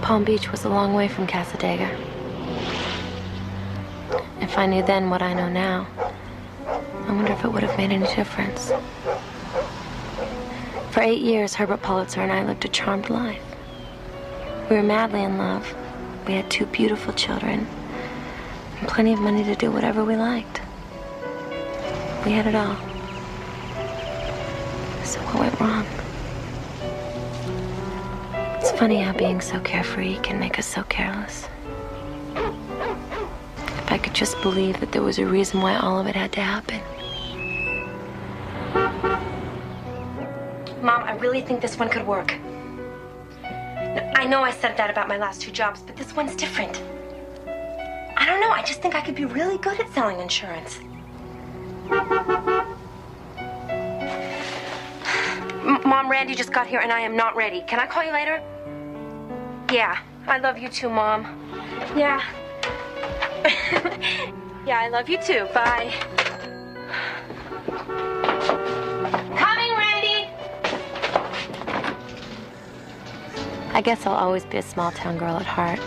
Palm Beach was a long way from Casadega. If I knew then what I know now, I wonder if it would have made any difference. For 8 years, Herbert Pulitzer and I lived a charmed life. We were madly in love. We had 2 beautiful children and plenty of money to do whatever we liked. We had it all. So what went wrong? It's funny how being so carefree can make us so careless. If I could just believe that there was a reason why all of it had to happen. Mom, I really think this one could work. Now, I know I said that about my last 2 jobs, but this one's different. I don't know, I just think I could be really good at selling insurance. Mom, Randy just got here and I am not ready. Can I call you later? Yeah, I love you too, Mom. Yeah. Yeah, I love you too. Bye. Coming, Randy! I guess I'll always be a small-town girl at heart.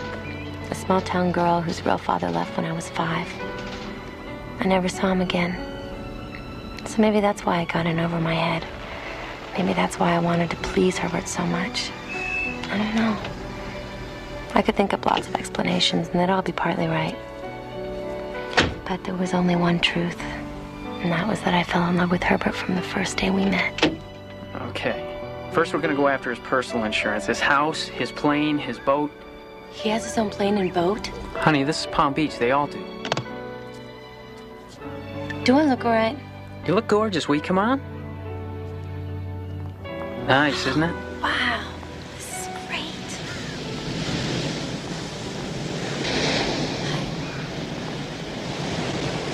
A small-town girl whose real father left when I was 5. I never saw him again. So maybe that's why I got in over my head. Maybe that's why I wanted to please Herbert so much. I don't know. I could think up lots of explanations, and they'd all be partly right. But there was only one truth, and that was that I fell in love with Herbert from the first day we met. Okay. First, we're gonna go after his personal insurance. His house, his plane, his boat. He has his own plane and boat? Honey, this is Palm Beach. They all do. Do I look all right? You look gorgeous. Will you come on? Nice, isn't it? Wow, this is great.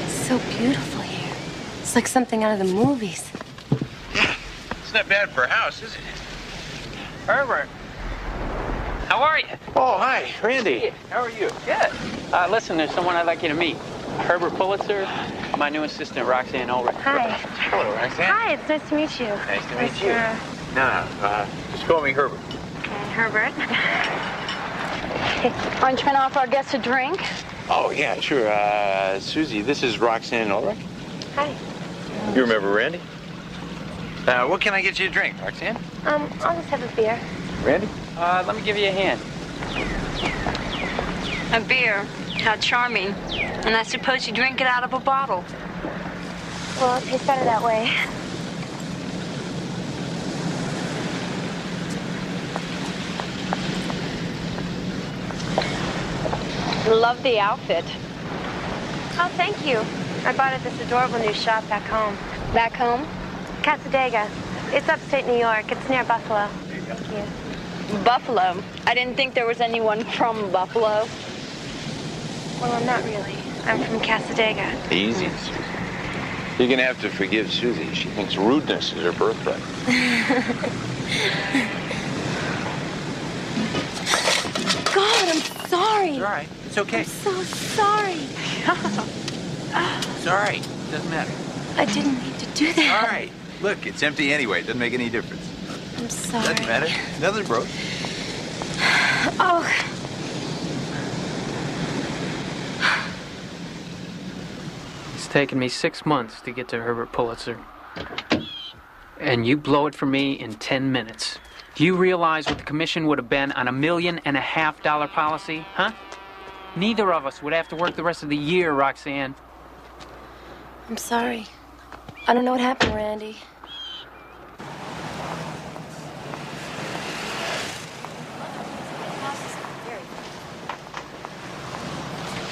It's so beautiful here. It's like something out of the movies. It's not bad for a house, is it? Herbert. How are you? Oh, hi, Randy. How are you? Good. Listen, there's someone I'd like you to meet. Herbert Pulitzer, my new assistant, Roxanne Ulrich. Hi. Hello, Roxanne. Hi, it's nice to meet you. Nice to meet you. No, just call me Herbert. Okay, Herbert. Aren't you trying to offer our guests a drink? Oh, yeah, sure. Susie, this is Roxanne Ulrich. Hi. You remember Randy? What can I get you to drink, Roxanne? I'll just have a beer. Randy? Let me give you a hand. A beer. How charming. And I suppose you drink it out of a bottle. Well, it tastes better that way. Love the outfit. Oh, thank you. I bought it at this adorable new shop back home. Back home? Casadega. It's upstate New York. It's near Buffalo. Thank you. Buffalo. I didn't think there was anyone from Buffalo. Well, I'm not really. I'm from Casadega. Easy, Susie. You're gonna have to forgive Susie. She thinks rudeness is her birthright. God, I'm sorry. It's all right. It's okay. I'm so sorry. It's all right. It doesn't matter. I didn't mean to do that. All right. Look, it's empty anyway. It doesn't make any difference. I'm sorry. Doesn't matter. Nothing broke. Oh. It's taken me 6 months to get to Herbert Pulitzer. And you blow it for me in 10 minutes. Do you realize what the commission would have been on $1.5 million policy? Huh? Neither of us would have to work the rest of the year, Roxanne. I'm sorry. I don't know what happened, Randy.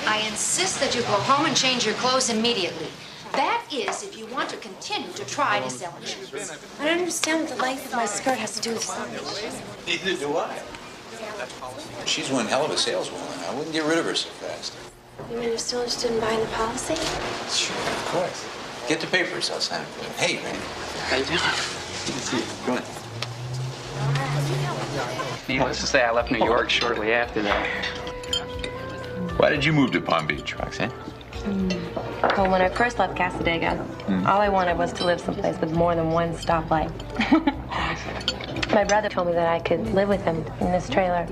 I insist that you go home and change your clothes immediately. That is, if you want to continue to try to sell insurance. I don't understand what the length of my skirt has to do with something. Neither do I. She's one hell of a saleswoman. I wouldn't get rid of her so fast. You mean you're still interested in buying the policy? Sure, of course. Get the papers. I'll sign it for you. Hey, Randy. How you doing? Good to see you. Go on. Needless to say, I left New York shortly after that. Why did you move to Palm Beach, Roxanne? Well, when I first left Casadega, all I wanted was to live someplace with more than one stoplight. My brother told me that I could live with him in this trailer.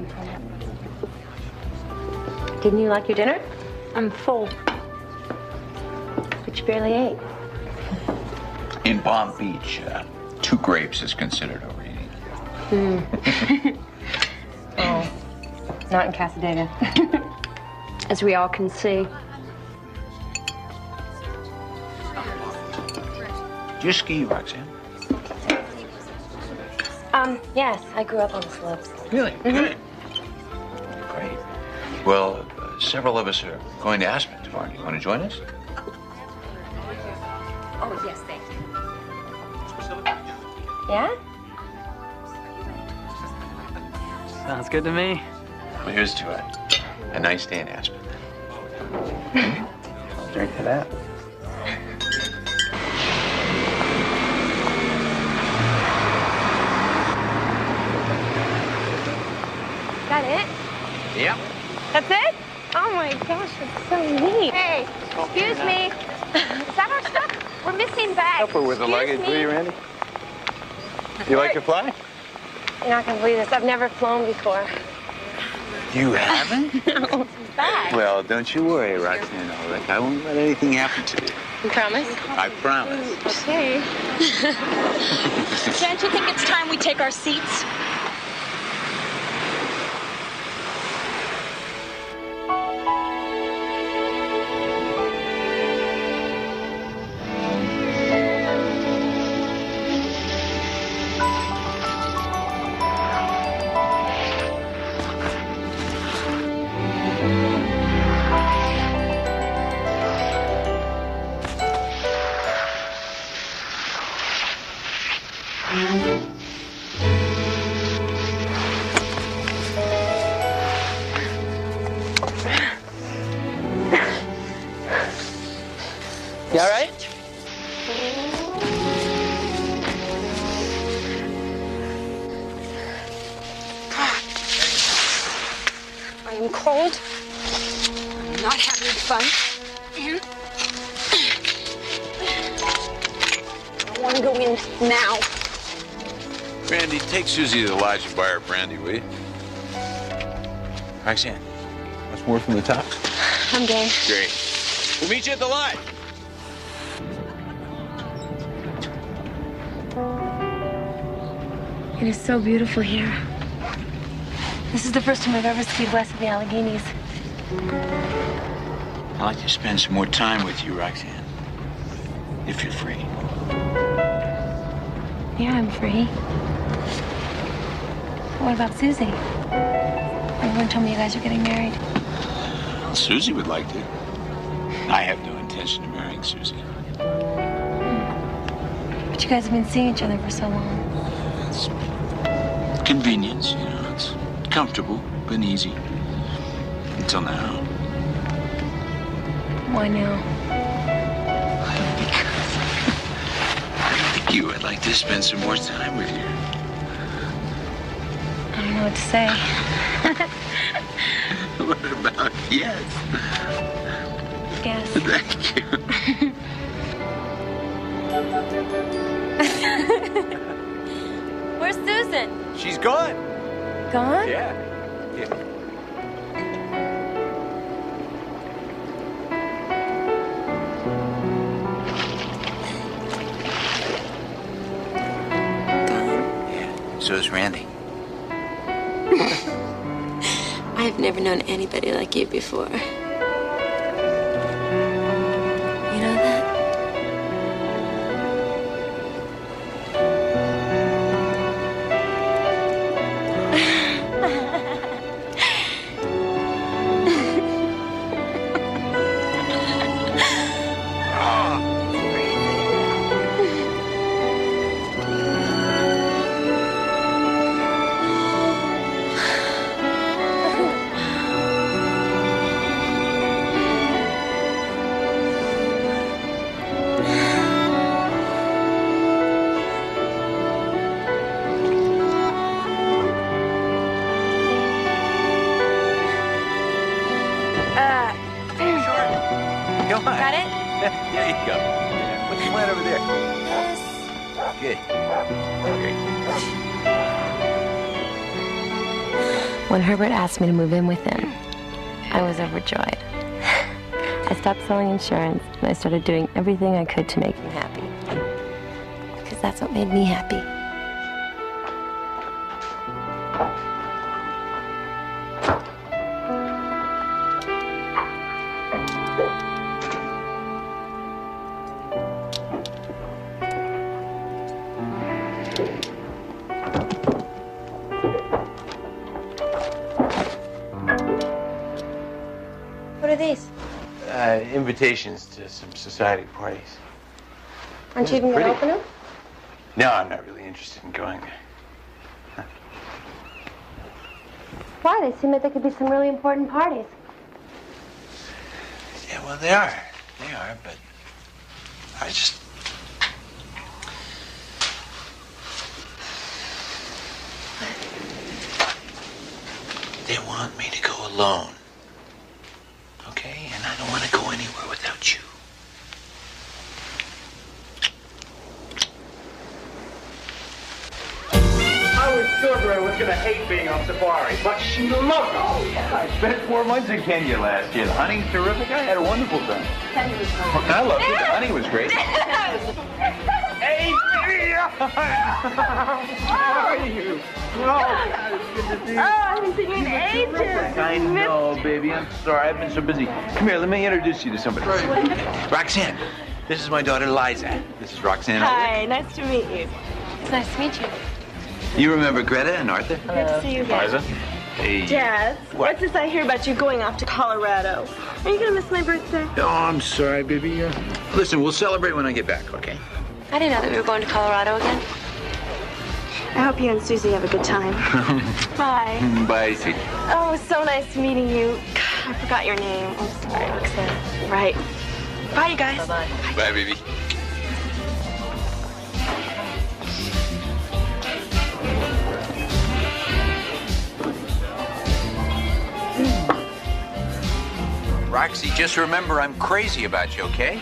Didn't you like your dinner? I'm full. But you barely ate. In Palm Beach, 2 grapes is considered overeating. Oh, not in Casadega. As we all can see. Do you ski, Roxanne? Yes, I grew up on the slopes. Really? Good. Great. Well, several of us are going to Aspen tomorrow. You want to join us? Oh, yes, thank you. Yeah? Sounds good to me. Well, here's to a nice day in Aspen. I'll drink to that. That it? Yep. That's it? Oh my gosh, that's so neat. Hey, excuse me. Is that our stuff? We're missing bags. Help her with the Excuse luggage, me. will you, Randy? You like to fly? You're not gonna believe this. I've never flown before. You haven't? No. Bags. Well, don't you worry, Roxanne. All right. I won't let anything happen to you. You promise? I promise. Okay. Don't you think it's time we take our seats? You all right? I am cold. I'm not having fun. And I want to go in now. Randy, take Susie to the lodge and buy her brandy, will you? Roxanne, what's more from the top? I'm game. Great. We'll meet you at the lodge. It is so beautiful here. This is the first time I've ever skied west of the Alleghenies. I'd like to spend some more time with you, Roxanne. If you're free. Yeah, I'm free. What about Susie? Everyone told me you guys are getting married. Well, Susie would like to. I have no intention of marrying Susie. But you guys have been seeing each other for so long. It's convenience, you know. It's comfortable, but easy. Until now. Why now? Because like you, I'd like to spend some more time with you. I don't know what to say. What about yes? Yes. Thank you. Where's Susan? She's gone. Gone? Yeah. So is Randy. I've never known anybody like you before. You know that? Good. Great. When Herbert asked me to move in with him, I was overjoyed. I stopped selling insurance, and I started doing everything I could to make him happy. Because that's what made me happy. What are these? Invitations to some society parties. Aren't you even going to Pretty. open them? No, I'm not really interested in going there. Why? They seem like they could be some really important parties. Yeah, well, they are. They are, but I just... They want me to go alone. Okay? And I don't want to go anywhere without you. I was sure Greta was gonna hate being on safari, but she loved it. Oh, yeah, I spent 4 months in Kenya last year. The hunting's terrific. I had a wonderful time. I loved it. The hunting was great. Hey, how are you? Oh, God, it's good to see you. I haven't seen you in ages. I know, baby. I'm sorry. I've been so busy. Come here. Let me introduce you to somebody. Roxanne. This is my daughter, Liza. This is Roxanne. Hi, nice to meet you. It's nice to meet you. You remember Greta and Arthur? Good to see you again. Liza? Hey. Dad, What? what's this I hear about you going off to Colorado? Are you gonna miss my birthday? Oh, I'm sorry, baby. Listen, we'll celebrate when I get back, okay? I didn't know that we were going to Colorado again. I hope you and Susie have a good time. Bye. Bye, sweetie. Oh, it was so nice meeting you. God, I forgot your name. I'm sorry, Roxanne. Right. Bye, you guys. Bye-bye. Bye, baby. Roxy, just remember I'm crazy about you, okay?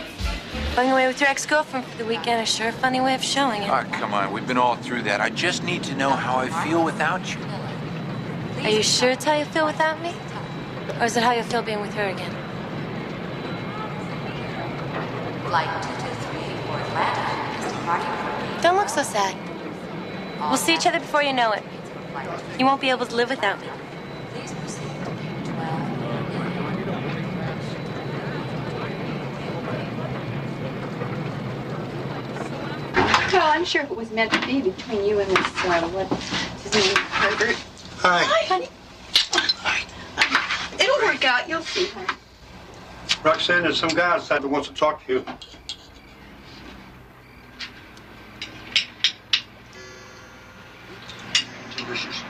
Going away with your ex-girlfriend for the weekend is sure a funny way of showing it. Oh, come on. We've been all through that. I just need to know how I feel without you. Are you sure it's how you feel without me? Or is it how you feel being with her again? Flight 223 for Atlanta is departing. Don't look so sad. We'll see each other before you know it. You won't be able to live without me. Please proceed to gate 12. Well, I'm sure it was meant to be between you and this, what's his name, Herbert. Hi. Hi, honey. It'll work out. You'll see, honey. Roxanne, there's some guy outside that wants to talk to you. Delicious.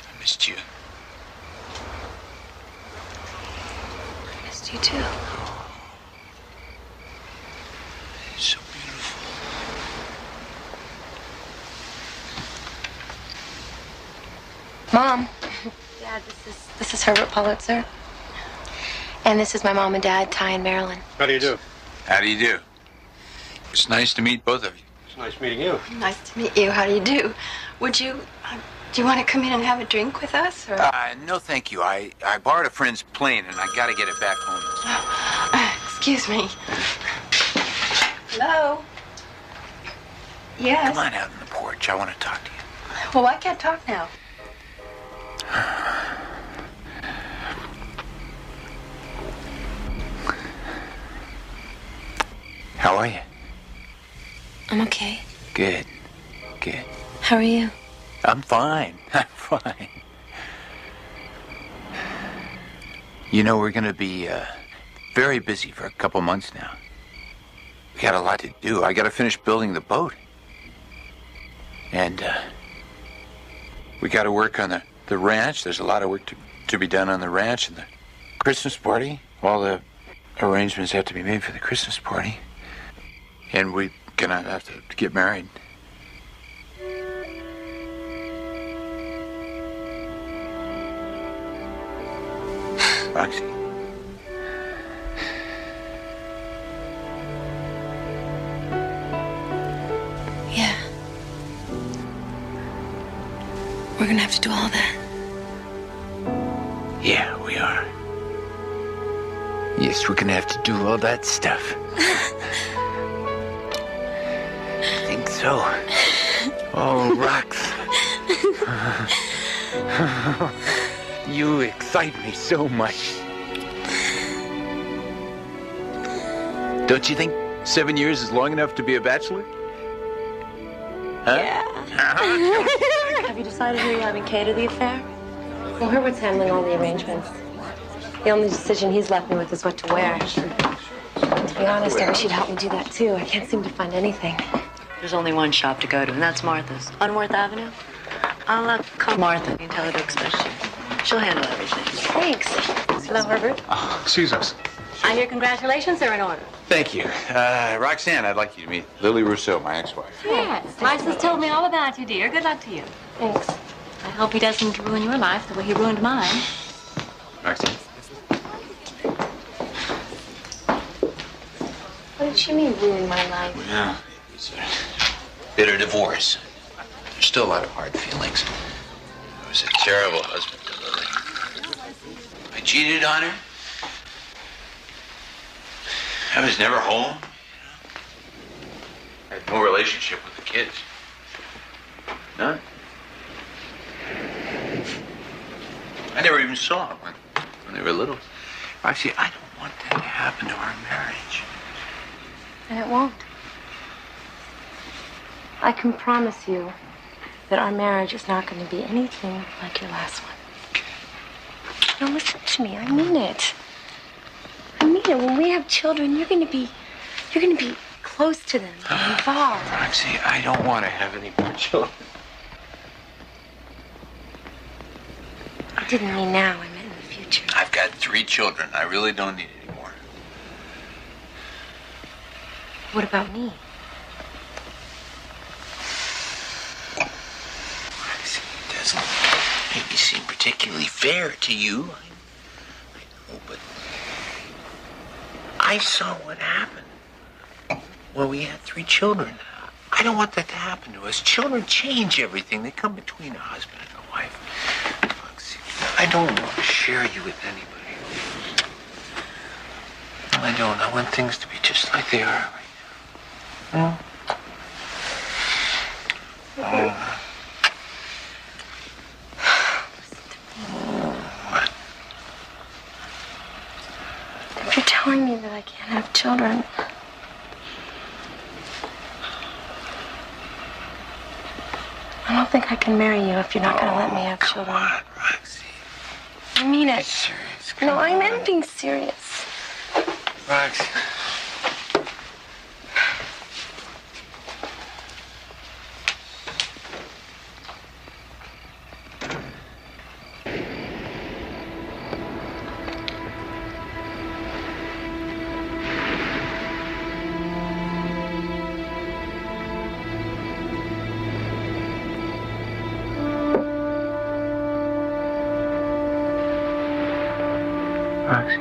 I missed you. I missed you too. It's so beautiful. Mom. Dad, this is Herbert Pulitzer. And this is my mom and dad, Ty and Marilyn. How do you do? How do you do? It's nice to meet both of you. It's nice meeting you. Nice to meet you. How do you do? Would you, do you want to come in and have a drink with us? Or? No, thank you. I borrowed a friend's plane, and I got to get it back home. Excuse me. Hello? Yes. Come on out on the porch. I want to talk to you. Well, I can't talk now. How are you? I'm okay. Good. Good. How are you? I'm fine. I'm fine. You know, we're going to be very busy for a couple months now. We got a lot to do. I got to finish building the boat. And we got to work on the ranch. There's a lot of work to be done on the ranch and the Christmas party. All the arrangements have to be made for the Christmas party. And we gonna have to get married. Roxy. Yeah. We're gonna have to do all that. Yeah, we are. Yes, we're gonna have to do all that stuff. I think so. Oh, Rox. You excite me so much. Don't you think 7 years is long enough to be a bachelor? Huh? Yeah. Have you decided who you're having cater the affair? Well, Herbert's handling all the arrangements. The only decision he's left me with is what to wear. To be honest, I wish he'd help me do that too. I can't seem to find anything. There's only one shop to go to, and that's Martha's on Worth Avenue. I'll call Martha and tell her to expect you. She'll handle everything. Thanks. Hello, Herbert. Oh, excuse us. I hear congratulations are in order. Thank you. Roxanne, I'd like you to meet Lily Rousseau, my ex-wife. Yes. Liza's told me all about you, dear. Good luck to you. Thanks. I hope he doesn't ruin your life the way he ruined mine. Roxanne? What did she mean, ruin my life? Well, it's a bitter divorce. There's still a lot of hard feelings. I was a terrible husband to Lily. I cheated on her. I was never home. I had no relationship with the kids. None. I never even saw them when they were little. Actually, I don't want that to happen to our marriage. And it won't. I can promise you that our marriage is not going to be anything like your last one. Now listen to me. I mean it. I mean it. When we have children, you're going to be close to them, involved. Roxy, I don't want to have any more children. I didn't mean now. I meant in the future. I've got 3 children. I really don't need any more. What about me? Roxy, it doesn't maybe seem particularly fair to you. I know, but I saw what happened when we had 3 children. I don't want that to happen to us. Children change everything. They come between a husband and a wife. Roxy, I don't want to share you with anybody. I don't. I want things to be just like they are right now. What? If you're telling me that I can't have children, I don't think I can marry you if you're not going to let me have children. Come on, Roxy. I mean it. Be serious. No, I am being serious. Roxy. Roxy,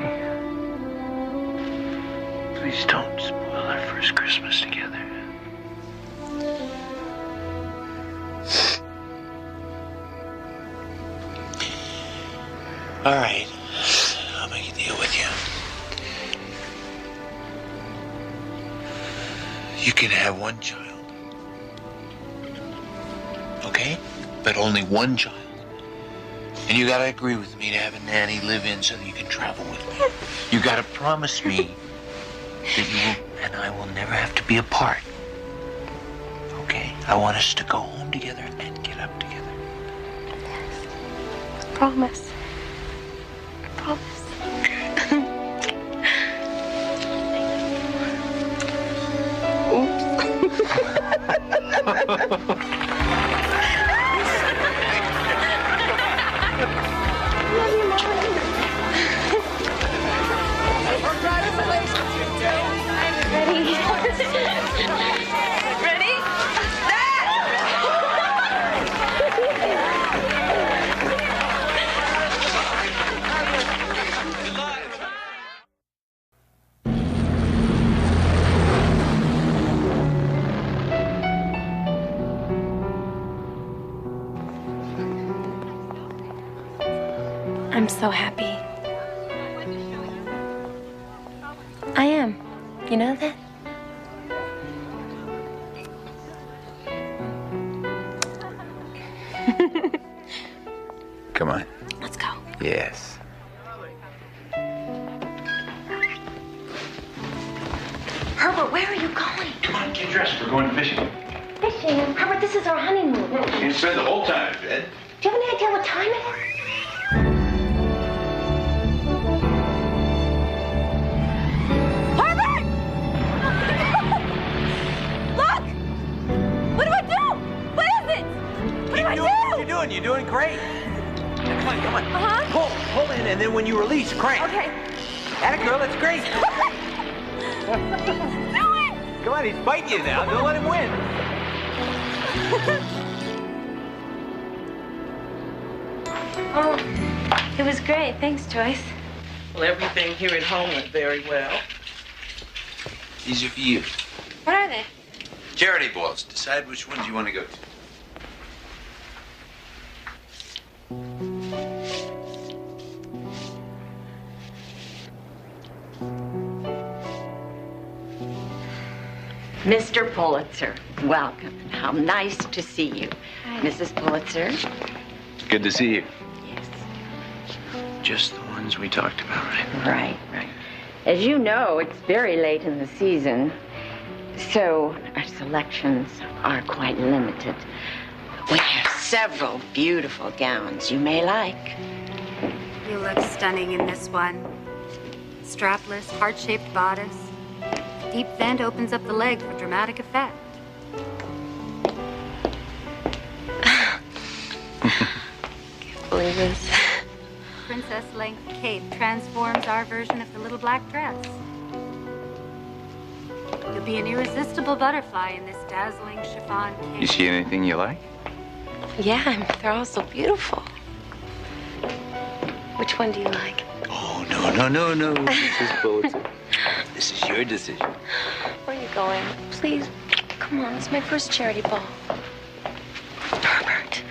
please don't spoil our first Christmas together. All right, I'll make a deal with you. You can have 1 child, okay? But only 1 child. And you gotta agree with me to have a nanny live in so that you can travel with me. You gotta promise me that you will, and I will never have to be apart. Okay? I want us to go home together and get up together. Yes. I promise. I promise. Ready? I'm so happy. I am. You know that? Come on. Let's go. Yes. Herbert, where are you going? Come on, get dressed. We're going fishing. Fishing? Herbert, this is our honeymoon. You can spend the whole time in bed. Do you have any idea what time it is? Herbert! Look! What do I do? What is it? What do I do? What are you doing? You're doing great. Now, come on, come on. Uh-huh. Pull in, and then when you release, crank. Okay. Atta girl, that's great. Do it! Come on, he's biting you now. Don't let him win. Oh, it was great. Thanks, Joyce. Well, everything here at home went very well. These are for you. What are they? Charity balls. Decide which ones you want to go to. Mr. Pulitzer, welcome. How nice to see you. Hi. Mrs. Pulitzer. Good to see you. Yes. Just the ones we talked about, right? Right, right. As you know, it's very late in the season, so our selections are quite limited. We have several beautiful gowns you may like. You look stunning in this one. Strapless, heart-shaped bodice. Deep vent opens up the leg for dramatic effect. Can't believe this. Princess-length cape transforms our version of the little black dress. You'll be an irresistible butterfly in this dazzling chiffon cape. You see anything you like? Yeah, they're all so beautiful. Which one do you like? Oh, no, Mrs. Pulitzer. This is your decision. Where are you going? Please, come on. It's my first charity ball. Herbert.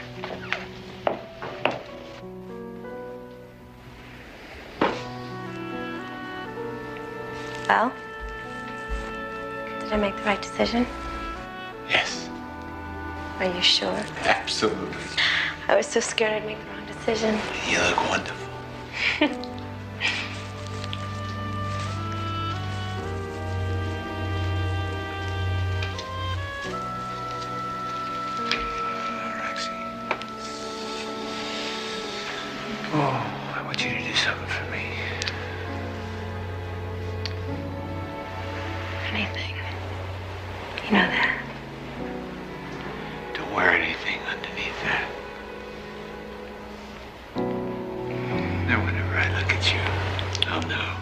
Well, did I make the right decision? Yes. Are you sure? Absolutely. I was so scared I'd make the wrong decision. You look wonderful. Oh, I want you to do something for me. Anything. You know that. Don't wear anything underneath that. Now, whenever I look at you, I'll know.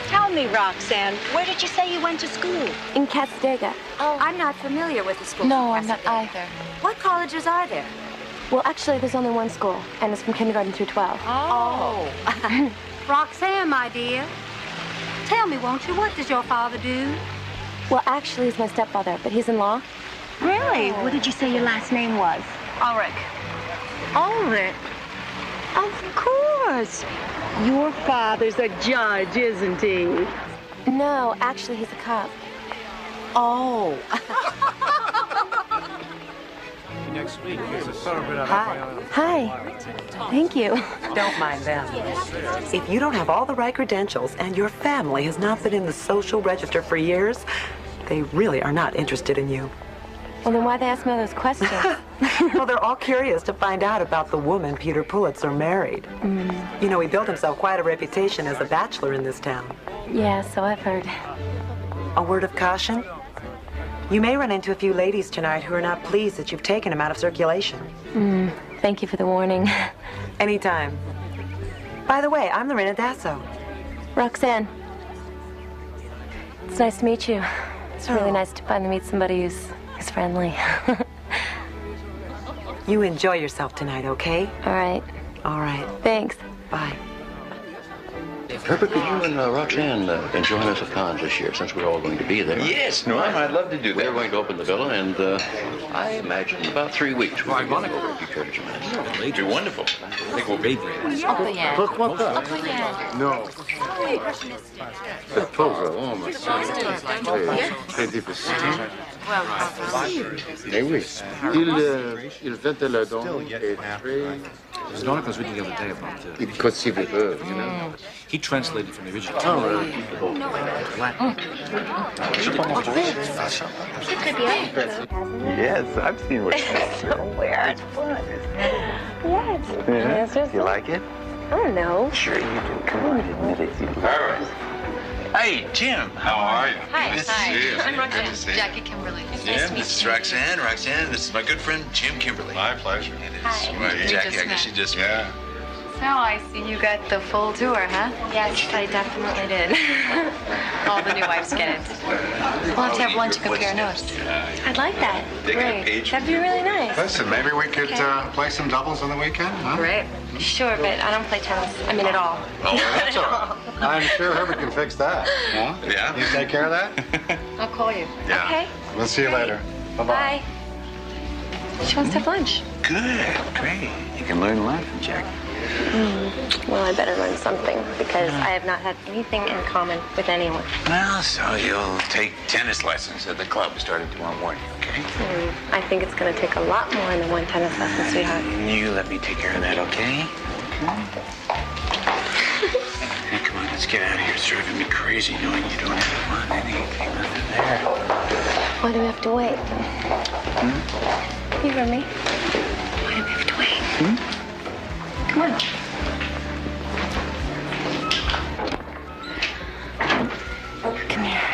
Tell me, Roxanne, where did you say you went to school? In Casadega. Oh, I'm not familiar with the school. No, I'm not either. What colleges are there? Well, actually, there's only one school, and it's from kindergarten through 12. Oh. Roxanne, my dear. Tell me, won't you, what does your father do? Well, actually, he's my stepfather, but he's in law. Really? What did you say your last name was? Ulrich. Ulrich. Of course. Your father's a judge, isn't he? No, actually, he's a cop. Oh. Next week is a celebrate. Hi. Thank you. Don't mind them. If you don't have all the right credentials and your family has not been in the social register for years, they really are not interested in you. Well, then why they ask me all those questions? Well, they're all curious to find out about the woman Peter Pulitzer married. You know, he built himself quite a reputation as a bachelor in this town. Yeah, so I've heard. A word of caution? You may run into a few ladies tonight who are not pleased that you've taken him out of circulation. Thank you for the warning. Anytime. By the way, I'm Lorena Dasso. Roxanne. It's nice to meet you. It's really nice to finally meet somebody who's friendly. You enjoy yourself tonight, okay? All right. All right. Thanks. Bye. Herbert, could you and Roxanne join us at Cannes this year, since we're all going to be there? Yes, Norm, I'd love to do that. We're going to open the villa, and I imagine about 3 weeks we'll be over if you care to join us. It'd be wonderful. I think we'll be great. Pourquoi pas? Non. Cette pauvre homme, très difficile. Mais oui, il fait le don et très... There's an article I was reading the other day about Il concevait, you know. He translated from the original. Oh, really? Yes, I've seen what It's so weird. Yes. Yeah. You like it? I don't know. Sure you do. Come on, admit it. You do. All right. Hey, Jim. How are you? Hi. Good to see you. I'm Good Roxanne. to see you. Jackie Kimberly. Nice Jim, to meet this is you. Roxanne. Roxanne, this is my good friend, Jim Kimberly. My pleasure. It is. Hi. Well, We Jackie, just I guess met. you just... Yeah. So I see you got the full tour, huh? Yes, I definitely did. All the new wives get it. We'll have to have lunch to compare notes. I'd like that. Great. That'd be really nice. Listen, maybe we could Okay. play some doubles on the weekend, huh? Great. Sure, but I don't play tennis. I mean, at all. Oh, that's all right. I'm sure Herbert can fix that. Huh? Yeah? You take care of that? I'll call you. Yeah. Okay. We'll see you later. Bye-bye. Bye. She wants to have lunch. Good. Great. You can learn a lot from Jackie. Well, I better learn something because I have not had anything in common with anyone. Well, so you'll take tennis lessons at the club starting tomorrow morning, okay? I think it's going to take a lot more than one tennis lesson, sweetheart. You let me take care of that, okay? Now, come on, let's get out of here. It's driving me crazy knowing you don't have anything under there. Why do we have to wait? You heard me. Why do we have to wait? Come on. Come here.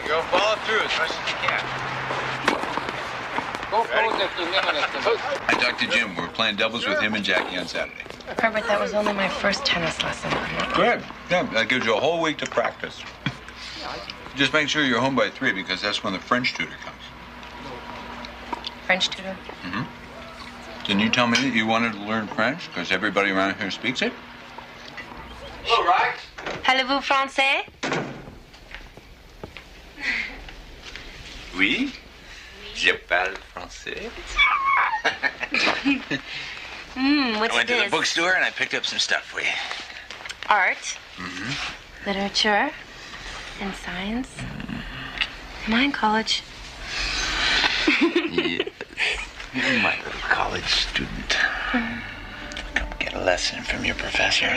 Go follow through as much as you can. I talked to Jim. We're playing doubles with him and Jackie on Saturday. Herbert, that was only my first tennis lesson. Good. Yeah, that gives you a whole week to practice. Just make sure you're home by 3 because that's when the French tutor comes. French tutor? Mm-hmm. Didn't you tell me that you wanted to learn French because everybody around here speaks it? All right. Parlez-vous français? Oui. Je parle français. What's I went to this? the bookstore and I picked up some stuff for you. Art, Mm-hmm. literature, and science. Am I in college? Yes. You're my little college student. Come get a lesson from your professor.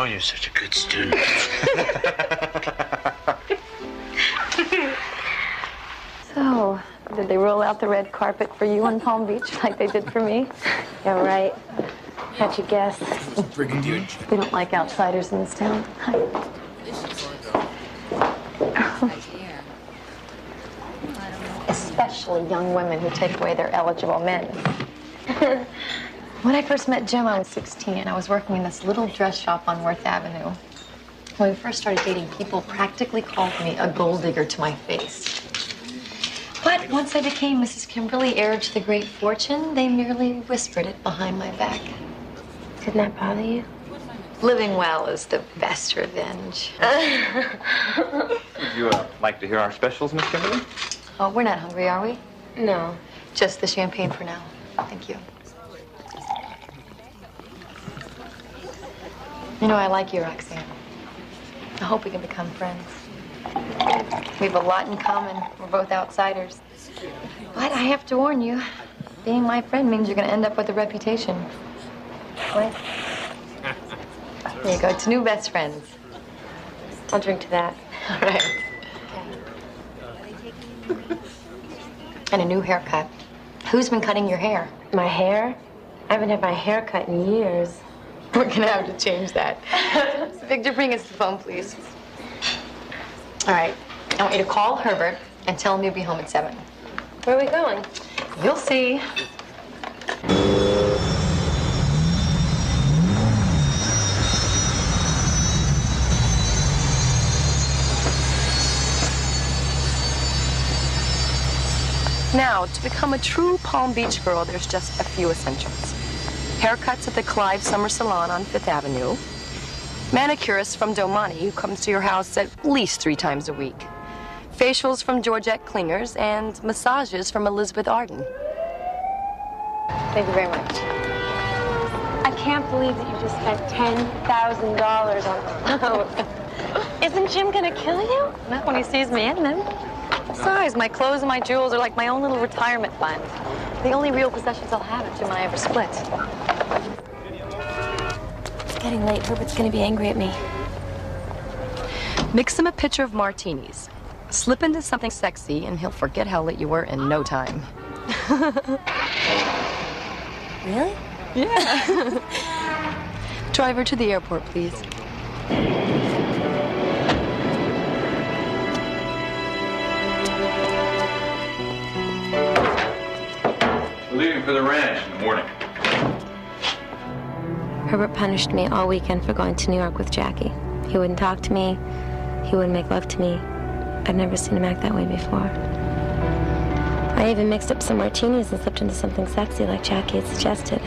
Oh, you're such a good student. So, did they roll out the red carpet for you on Palm Beach like they did for me? Yeah, right. How'd you guess? Brigadier. They don't like outsiders in this town. Especially young women who take away their eligible men. When I first met Jim, I was 16. I was working in this little dress shop on Worth Avenue. When we first started dating, people practically called me a gold digger to my face. But once I became Mrs. Kimberly, heir to the great fortune, they merely whispered it behind my back. Didn't that bother you? Living well is the best revenge. Would you like to hear our specials, Miss Kimberly? Oh, we're not hungry, are we? No. Just the champagne for now. Thank you. You know, I like you, Roxanne. I hope we can become friends. We have a lot in common. We're both outsiders. But I have to warn you, being my friend means you're going to end up with a reputation. What? There you go. It's new best friends. I'll drink to that. All right. And a new haircut. Who's been cutting your hair? My hair? I haven't had my hair cut in years. We're going to have to change that. Victor, bring us the phone, please. All right. I want you to call Herbert and tell him you'll be home at 7. Where are we going? You'll see. Now, to become a true Palm Beach girl, there's just a few essentials. Haircuts at the Clive Summer Salon on 5th Avenue. Manicurists from Domani, who comes to your house at least 3 times a week. Facials from Georgette Klingers, and massages from Elizabeth Arden. Thank you very much. I can't believe that you just spent $10,000 on clothes. Isn't Jim gonna kill you? Not when he sees me in them. Besides, my clothes and my jewels are like my own little retirement fund. The only real possessions I'll have if Jim and I ever split. It's getting late. Herbert's gonna be angry at me. Mix him a pitcher of martinis. Slip into something sexy, and he'll forget how late you were in no time. Really? Yeah. Drive her to the airport, please. We're leaving for the ranch in the morning. Herbert punished me all weekend for going to New York with Jackie. He wouldn't talk to me. He wouldn't make love to me. I'd never seen him act that way before. I even mixed up some martinis and slipped into something sexy like Jackie had suggested.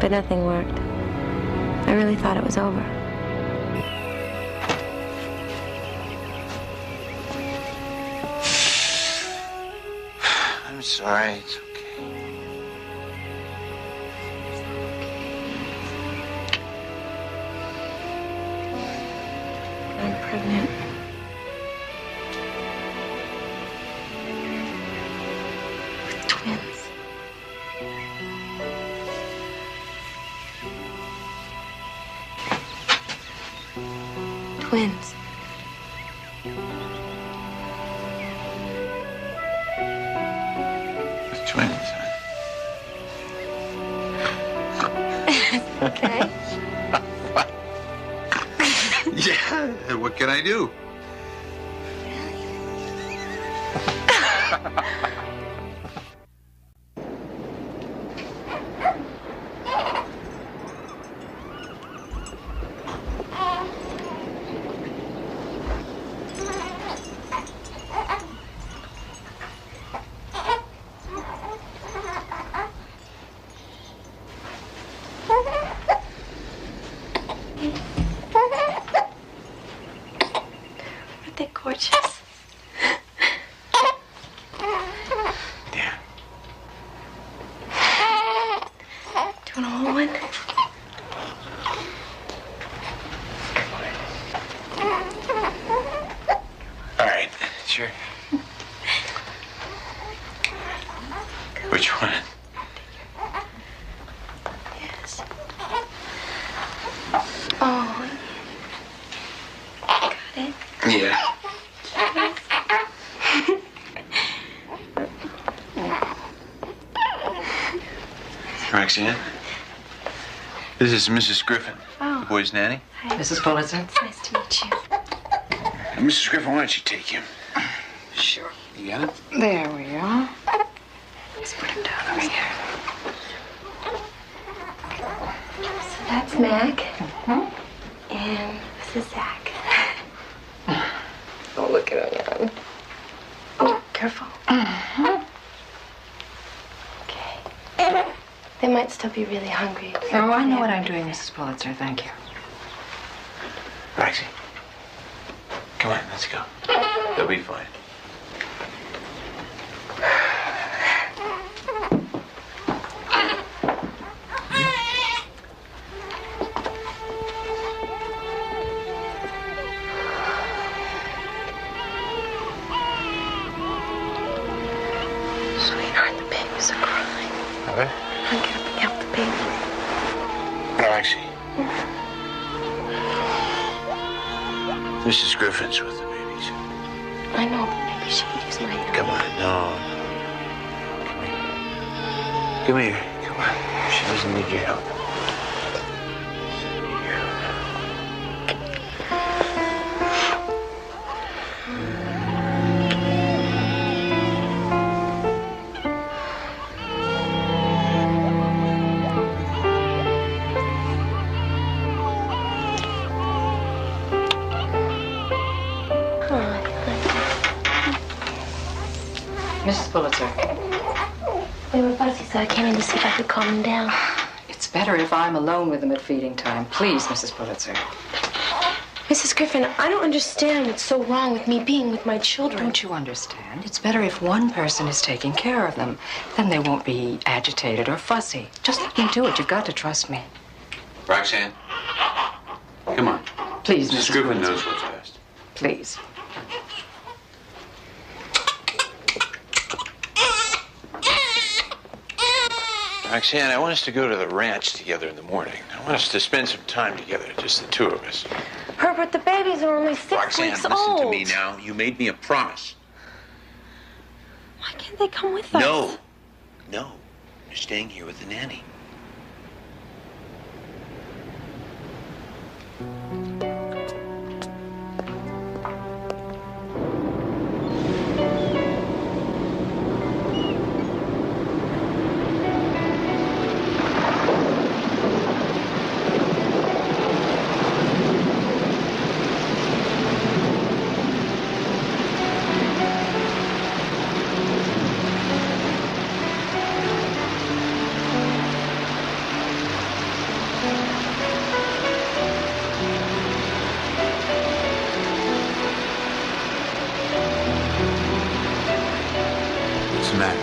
But nothing worked. I really thought it was over. I'm sorry. It's okay. I'm pregnant. With twins. Twins. With twins, huh? Okay. Yeah, what can I do? Aren't they gorgeous? Yeah. Do you want to hold one? All right, sure. Which one? Yes. Oh. Got it. Yeah. Roxanne, this is Mrs. Griffin, Oh. the boy's nanny. Hi. Mrs. Pulitzer? It's nice to meet you. Now, Mrs. Griffin, why don't you take him? Sure. You got it? There we are. Let's put him down over here. So that's Mac. And this is Zach. Oh, look at him. Oh, careful. Okay. They might still be really hungry. Oh, I know what I'm doing, Mrs. Pulitzer. Thank you. Roxy, come on, let's go. They'll be fine. Sweetheart, the babies are crying. What? I'm gonna pick out the baby. Roxy. Mrs. Griffin's with the babies. I know, but maybe she could use my help. Come on, no. Come here. Come on. She doesn't need your help. Mrs. Pulitzer. They were fussy, so I came in to see if I could calm them down. It's better if I'm alone with them at feeding time. Please, Mrs. Pulitzer. Mrs. Griffin, I don't understand what's so wrong with me being with my children. Don't you understand? It's better if one person is taking care of them. Then they won't be agitated or fussy. Just let me do it. You've got to trust me. Roxanne, come on. Please, Mrs. Griffin knows what's best. Please. Roxanne, I want us to go to the ranch together in the morning. I want us to spend some time together, just the two of us. Herbert, the babies are only 6 Roxanne, weeks listen old. to me now. You made me a promise. Why can't they come with us? No. No. You're staying here with the nanny. What's the matter?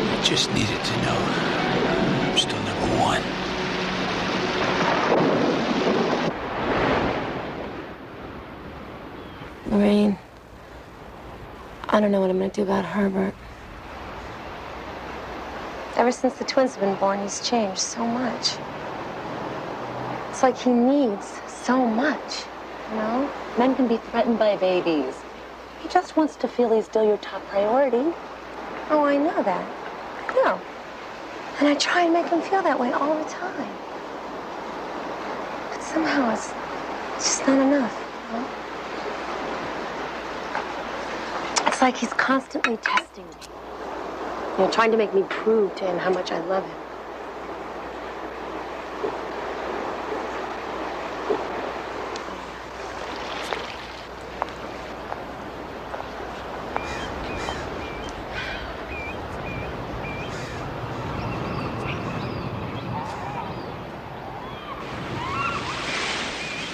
I just needed to know I'm still number one. Lorraine, I don't know what I'm going to do about Herbert. Ever since the twins have been born, he's changed so much. It's like he needs so much, you know? Men can be threatened by babies. He just wants to feel he's still your top priority. Oh, I know that. I know. And I try and make him feel that way all the time. But somehow it's just not enough, you know? It's like he's constantly testing me. You know, trying to make me prove to him how much I love him.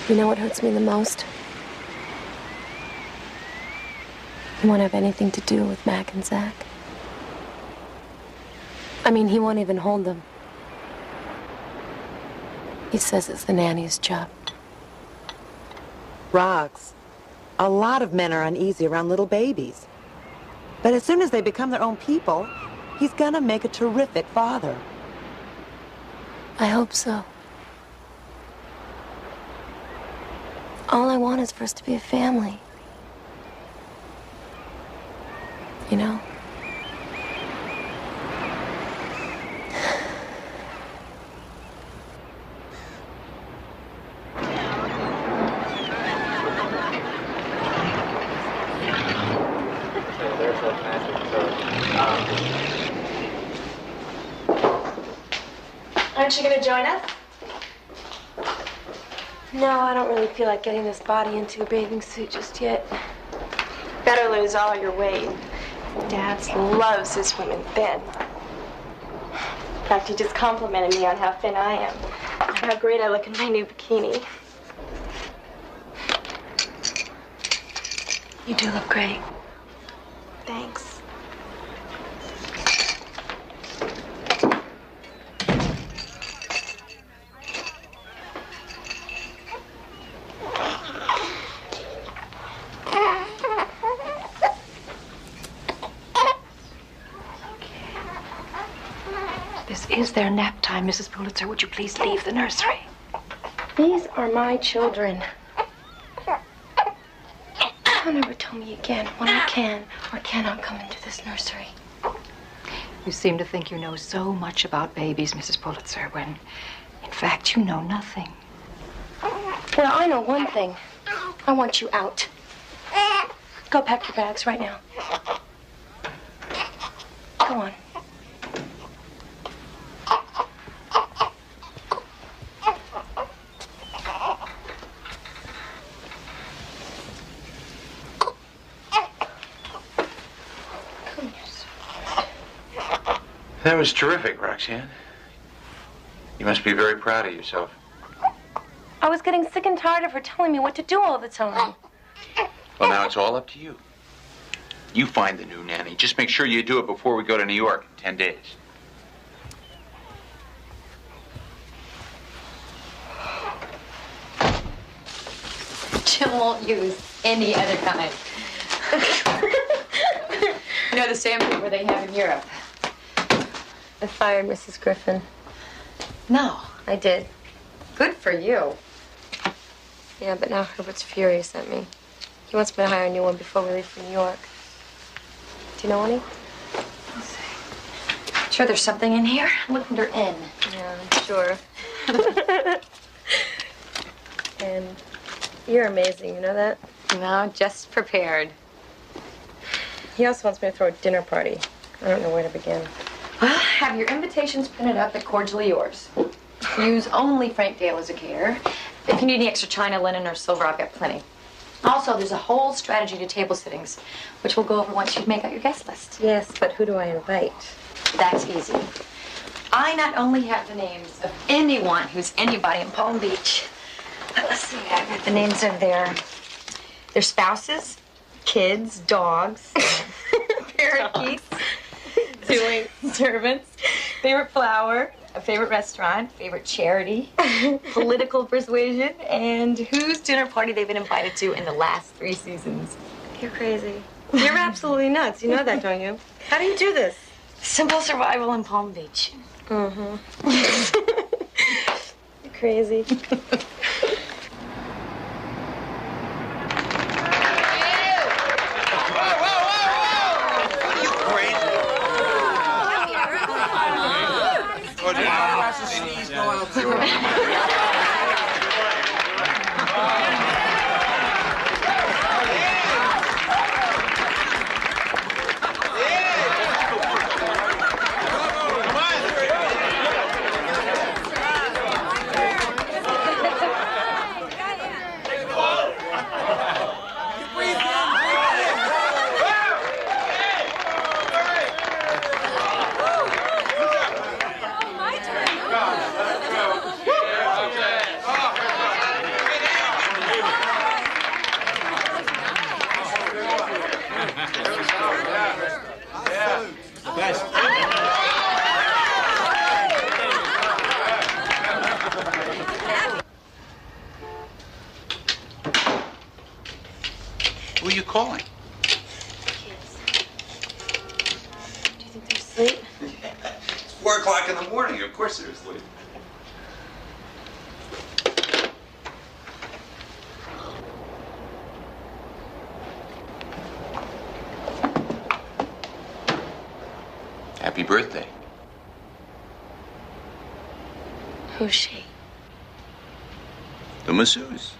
You know what hurts me the most? He won't have anything to do with Mac and Zach. I mean, he won't even hold them. He says it's the nanny's job. Rox, a lot of men are uneasy around little babies. But as soon as they become their own people, he's gonna make a terrific father. I hope so. All I want is for us to be a family. You know? Aren't you going to join us? No, I don't really feel like getting this body into a bathing suit just yet. Better lose all your weight. Dad loves his women thin. In fact, he just complimented me on how thin I am and how great I look in my new bikini. You do look great. Thanks. This is their nap time, Mrs. Pulitzer. Would you please leave the nursery? These are my children. Don't ever tell me again when I can or cannot come into this nursery. You seem to think you know so much about babies, Mrs. Pulitzer, when, in fact, you know nothing. Well, I know one thing. I want you out. Go pack your bags right now. Go on. That was terrific, Roxanne. You must be very proud of yourself. I was getting sick and tired of her telling me what to do all the time. Well, now it's all up to you. You find the new nanny. Just make sure you do it before we go to New York in 10 days. Jill won't use any other kind. You know the sandpaper they have in Europe. I fired Mrs. Griffin. No. I did. Good for you. Yeah, but now Herbert's furious at me. He wants me to hire a new one before we leave for New York. Do you know any? Sure there's something in here? Look under N. Yeah, I'm sure. And you're amazing, you know that? No, just prepared. He also wants me to throw a dinner party. I don't know where to begin. Well, have your invitations printed up at Cordially Yours. Use only Frank Dale as a caterer. If you need any extra china, linen, or silver, I've got plenty. Also, there's a whole strategy to table sittings, which we'll go over once you make out your guest list. Yes, but who do I invite? That's easy. I not only have the names of anyone who's anybody in Palm Beach, but let's see, I've got the names of their spouses, kids, dogs, parakeets, servants, favorite flower, a favorite restaurant, favorite charity, political persuasion, and whose dinner party they've been invited to in the last 3 seasons. You're crazy. You're absolutely nuts. You know that, don't you? How do you do this? Simple survival in Palm Beach. Mm-hmm. You're crazy. Who are you calling? Kids. Do you think they're asleep? It's 4 o'clock in the morning. Of course they're asleep. Happy birthday. Who's she? The masseuse.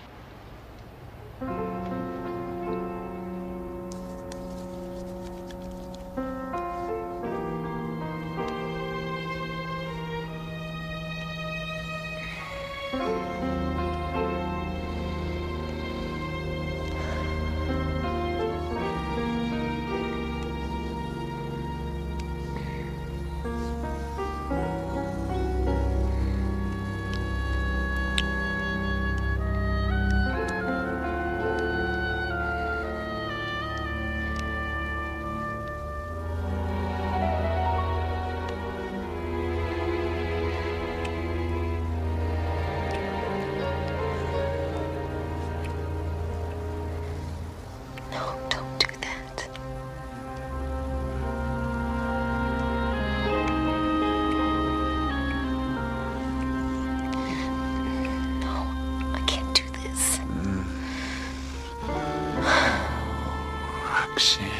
Roxanne,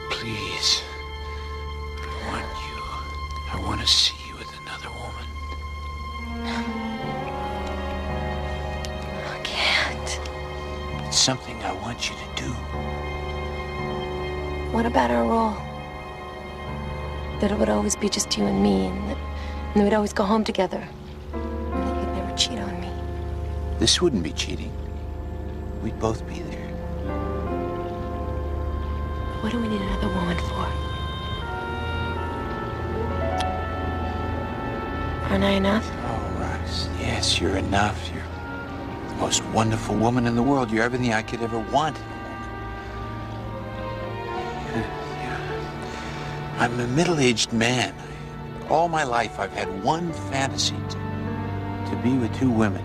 please. I want to see you with another woman. I can't. It's something I want you to do. What about our rule? That it would always be just you and me, and we'd always go home together. And that you'd never cheat on me. This wouldn't be cheating. We'd both be there. What do we need another woman for? Aren't I enough? Oh, Rox, yes, you're enough. You're the most wonderful woman in the world. You're everything I could ever want in a woman. I'm a middle-aged man. All my life, I've had one fantasy, to be with two women.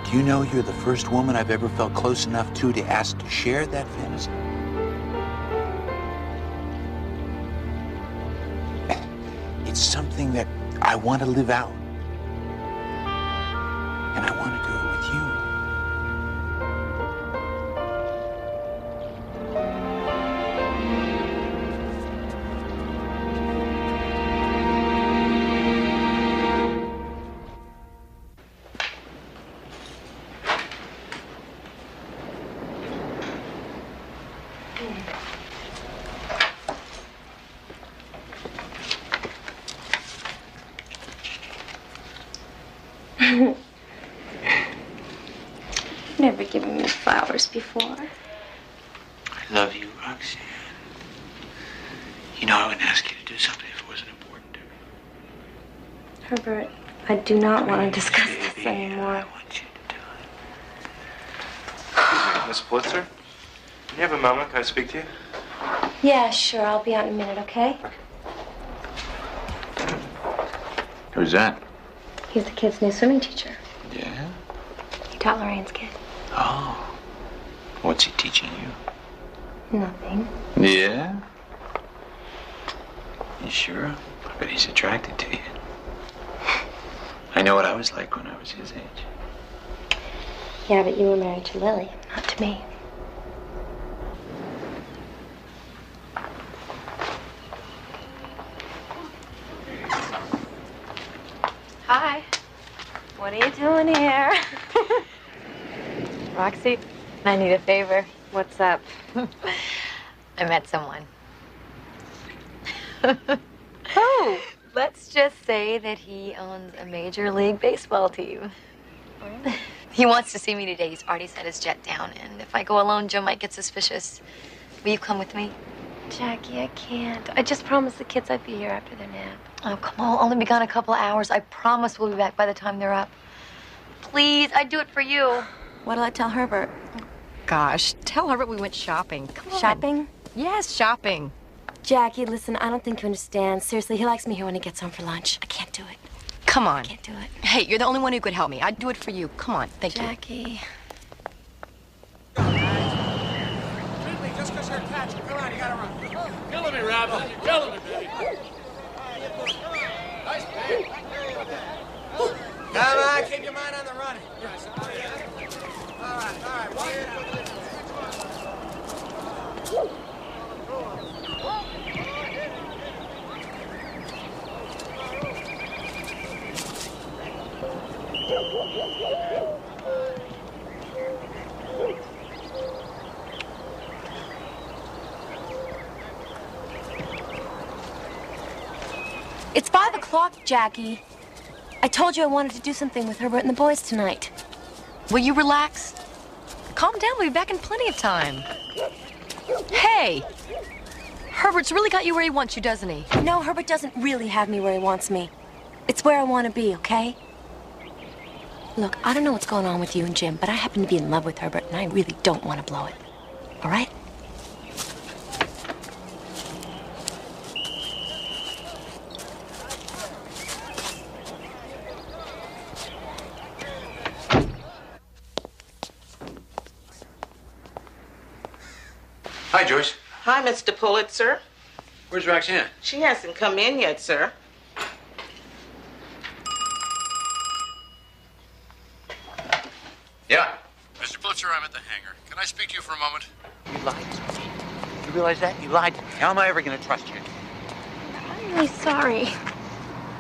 Do you know you're the first woman I've ever felt close enough to ask to share that fantasy? It's something that I want to live out. And I want to do it with you. Never given me flowers before. I love you, Roxanne. You know I wouldn't ask you to do something if it wasn't important to me. Herbert, I do not want to discuss this anymore. I want you to do Excuse me, Miss Pulitzer? Can you have a moment? Can I speak to you? Yeah, sure. I'll be out in a minute, okay? Who's that? He's the kid's new swimming teacher. Yeah? He taught Lorraine's kid. Oh. What's he teaching you? Nothing. Yeah? You sure? I bet he's attracted to you. I know what I was like when I was his age. Yeah, but you were married to Lily, not to me. Hi. What are you doing here? Roxy, I need a favor. What's up? I met someone. Who? Let's just say that he owns a Major League Baseball team. He wants to see me today. He's already set his jet down, and if I go alone, Joe might get suspicious. Will you come with me? Jackie, I can't. I just promised the kids I'd be here after their nap. Oh, come on. I'll only be gone a couple of hours. I promise we'll be back by the time they're up. Please, I'd do it for you. What'll I tell Herbert? Gosh, tell Herbert we went shopping. Come on. Shopping? Yes, shopping. Jackie, listen, I don't think you understand. Seriously, he likes me here when he gets home for lunch. I can't do it. Come on. I can't do it. Hey, you're the only one who could help me. I'd do it for you. Come on. Thank you. Jackie. Just because you're a catcher. Come on, you gotta run. Killing me, Rabbit. You're killing me, baby. Nice, baby. Come on, keep your mind on the running. All right. It's 5 o'clock, Jackie. I told you I wanted to do something with Herbert and the boys tonight. Will you relax? Calm down. We'll be back in plenty of time. Hey! Herbert's really got you where he wants you, doesn't he? No, Herbert doesn't really have me where he wants me. It's where I want to be, okay? Look, I don't know what's going on with you and Jim, but I happen to be in love with Herbert, and I really don't want to blow it. All right? Hi, Joyce. Hi, Mr. Pulitzer. Where's Roxanne? She hasn't come in yet, sir. Yeah. Mr. Pulitzer, I'm at the hangar. Can I speak to you for a moment? You lied to me. You realize that? You lied to me. How am I ever going to trust you? I'm really sorry.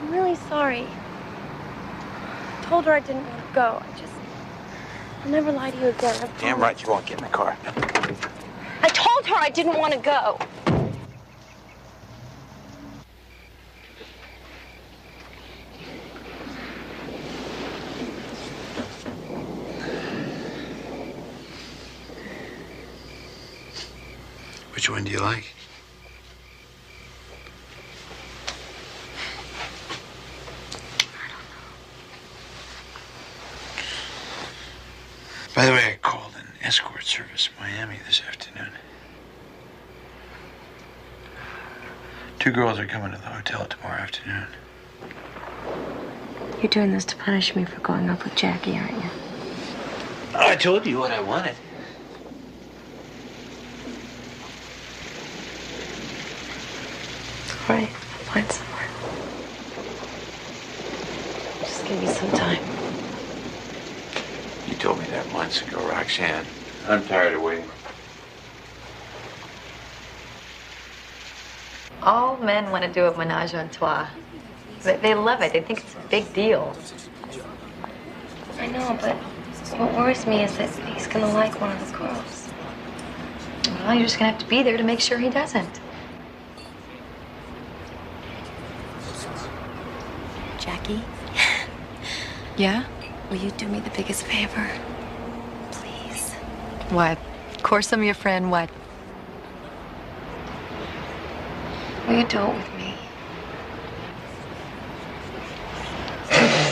I'm really sorry. I told her I didn't want to go. I'll never lie to you again. I Damn right you won't. Get in the car. I told her I didn't want to go. Which one do you like? By the way, I called an escort service in Miami this afternoon. 2 girls are coming to the hotel tomorrow afternoon. You're doing this to punish me for going up with Jackie, aren't you? I told you what I wanted. All right, I'll find somewhere. Just give me some time. You told me that months ago, Roxanne. I'm tired of waiting. All men want to do a menage a trois. They love it. They think it's a big deal. I know, but what worries me is that he's gonna like one of the girls. Well, you're just gonna have to be there to make sure he doesn't. Jackie? Yeah? Will you do me the biggest favor? Please. What? Course I'm your friend, what? Will you do it with me?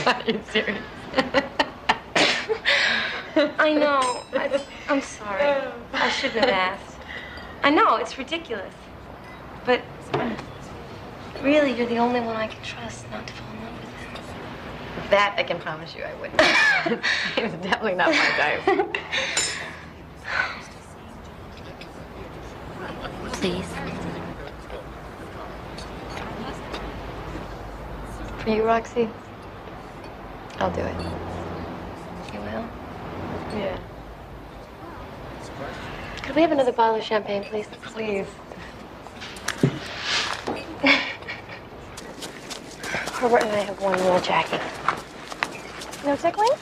Are you serious? I know. I'm sorry. I shouldn't have asked. I know, it's ridiculous. But really, you're the only one I can trust not to fall in love with him. That I can promise you I wouldn't. It's definitely not my type. Please. For you, Roxy, I'll do it. You will? Yeah. Could we have another bottle of champagne, please? Please. Herbert and I have one rule, Jackie. No tickling?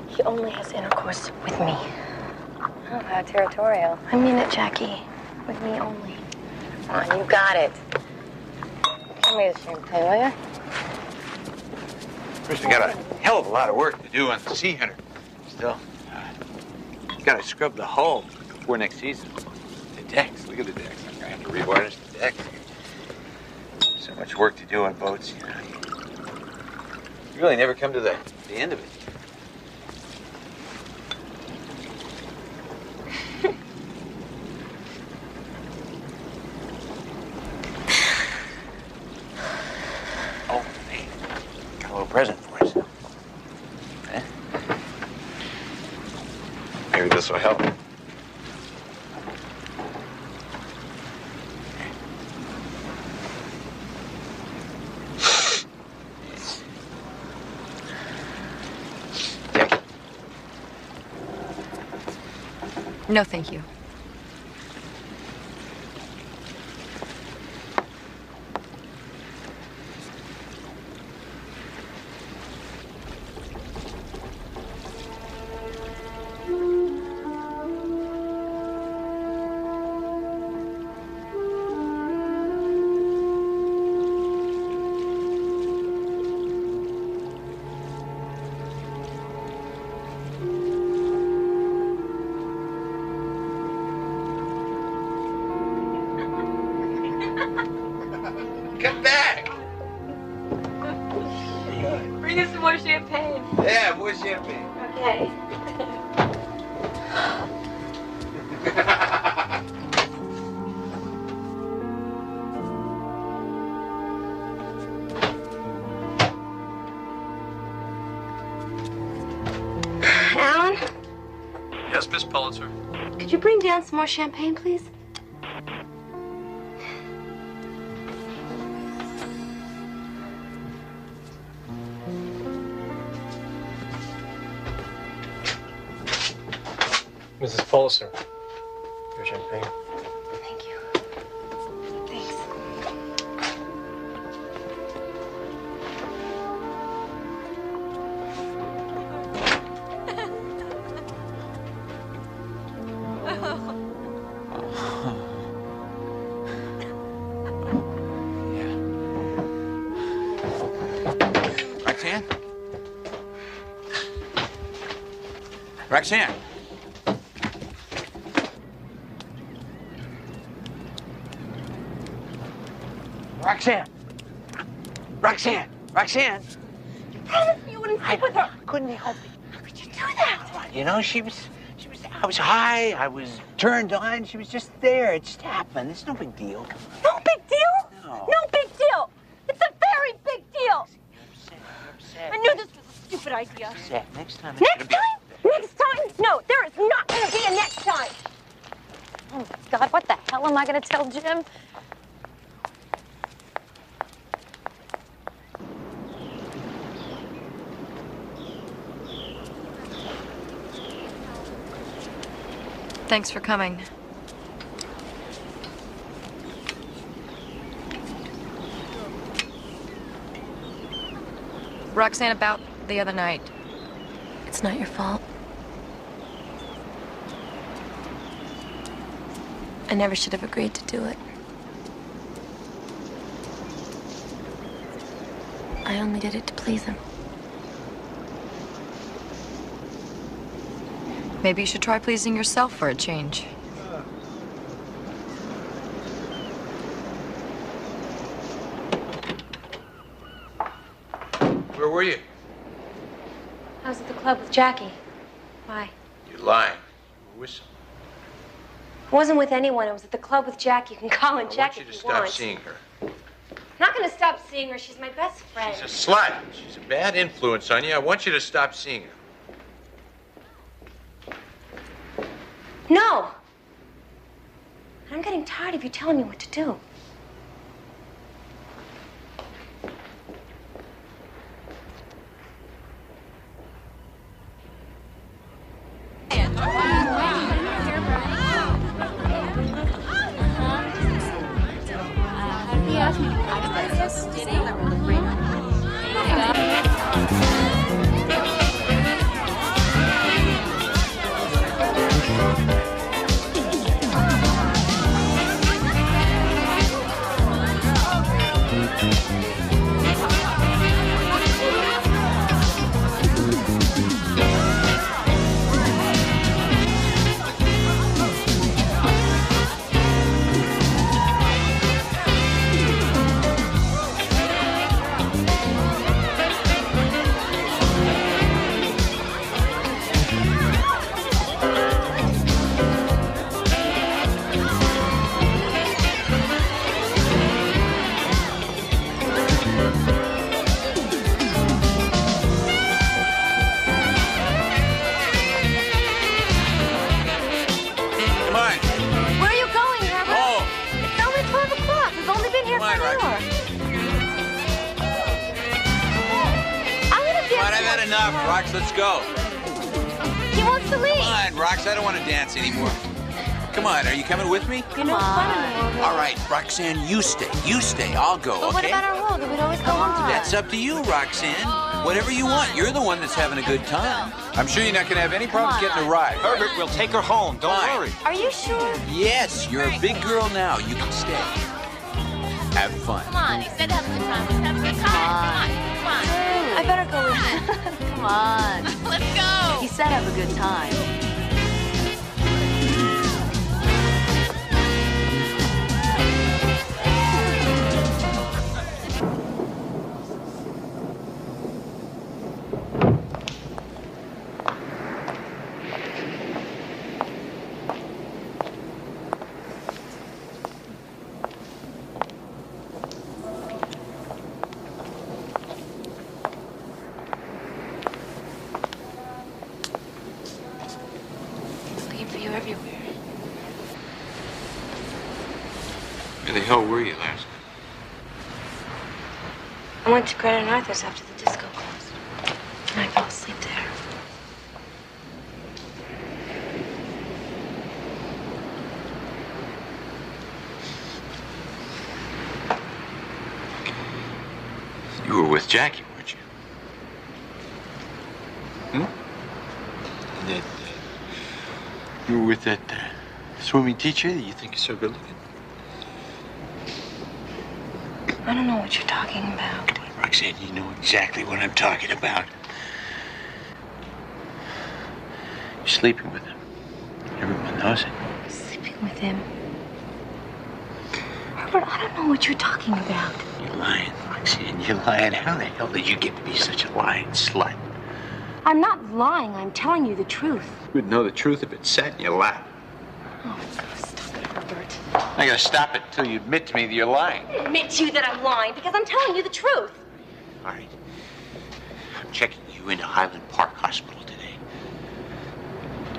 He only has intercourse with me. Oh, how territorial. I mean it, Jackie. With me only. Come on, you got it. Give me the champagne, will you? First, we got a hell of a lot of work to do on the Sea Hunter. Still, gotta scrub the hull before next season. The decks, look at the decks. I'm gonna have to revarnish the decks. So much work to do on boats, you know. You really never come to the end of it. Oh, hey, got a little present for us. Eh? Maybe this will help. No, thank you. Come back! Bring us some more champagne. Yeah, more champagne. Okay. Alan, Yes, Miss Pulitzer. could you bring down some more champagne, please? Mrs. Pulitzer, your champagne. Thank you. Thanks. Roxanne? Roxanne? Roxanne! Roxanne! Roxanne! You promised me you wouldn't sleep with her. I couldn't help it. How could you do that? You know, I was high, I was turned on, she was just there. It just happened. It's no big deal. No big deal? No. No big deal. It's a very big deal. You're upset. I knew this was a stupid idea. Upset. Next time it's Next gonna be... time? Next time? No, there is not going to be a next time. Oh, God, what the hell am I going to tell Jim? Thanks for coming. Roxanne, about the other night. It's not your fault. I never should have agreed to do it. I only did it to please him. Maybe you should try pleasing yourself for a change. Where were you? I was at the club with Jackie. Why? You're lying. You were with someone. I wasn't with anyone. I was at the club with Jackie. You can call her I Jackie want you to if you stop want. seeing her. I'm not going to stop seeing her. She's my best friend. She's a slut. She's a bad influence on you. I want you to stop seeing her. No. I'm getting tired of you telling me what to do. Rox, let's go. He wants to leave. Come on, Rox, I don't want to dance anymore. Come on, are you coming with me? You're no fun anymore. All right, Roxanne, you stay. You stay. I'll go, But what okay? about our rule that we'd always go home together? That's up to you, Roxanne. Whatever you want. You're the one that's having a good time. I'm sure you're not going to have any problems getting a ride. Herbert, we'll take her home. Don't worry. Are you sure? Yes, you're a big girl now. You can stay. Have fun. Come on, he said have a good time. Let's have a good time. Come on. I better go with you. Come on. Let's go. He said have a good time. Where the hell were you last night? I went to Greta and Arthur's after the disco closed. And I fell asleep there. You were with Jackie, weren't you? That, you were with that swimming teacher that you think is so good looking? I don't know what you're talking about. Roxanne, you know exactly what I'm talking about. You're sleeping with him. Everyone knows it. Sleeping with him? Herbert, I don't know what you're talking about. You're lying, Roxanne. You're lying. How the hell did you get to be such a lying slut? I'm not lying. I'm telling you the truth. You would know the truth if it sat in your lap. Oh, stop it, Herbert. I gotta stop it until you admit to me that you're lying. I admit to you that I'm lying because I'm telling you the truth. All right. I'm checking you into Highland Park Hospital today.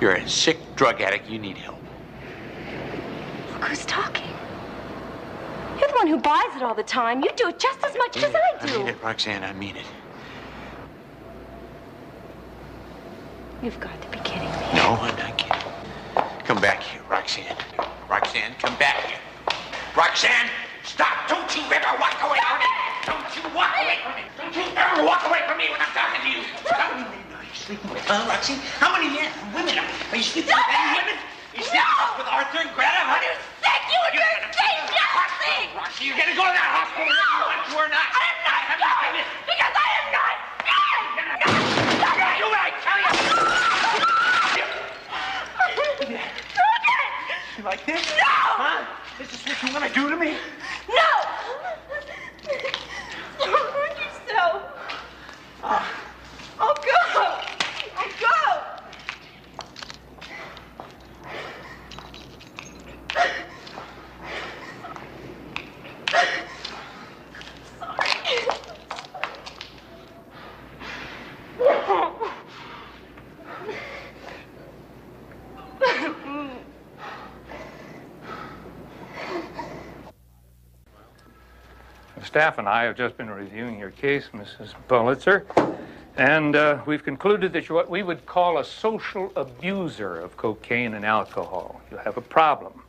You're a sick drug addict. You need help. Look who's talking. You're the one who buys it all the time. You do it just as much as I do. I mean it, Roxanne. I mean it. You've got to be kidding me. No, I'm not kidding. Come back here, Roxanne. Roxanne, come back here. Roxanne, stop! Don't you ever walk away from me! Don't you walk away from me! Don't you ever walk away from me when I'm talking to you! How many men are you sleeping with, huh, Roxanne? How many men and women are you sleeping with? Any women? Are you sleeping with Arthur and Greta? Are you sick? You and your insane jealousy! Roxy, you're gonna go to that hospital whether you want to or not. I am not going! Because I am not going! Do what I tell you! You like this? No! Huh? This is what you want to do to me? No! Don't hurt yourself. I'll go. I'll go. The staff and I have just been reviewing your case, Mrs. Pulitzer, and we've concluded that you're what we would call a social abuser of cocaine and alcohol. You have a problem,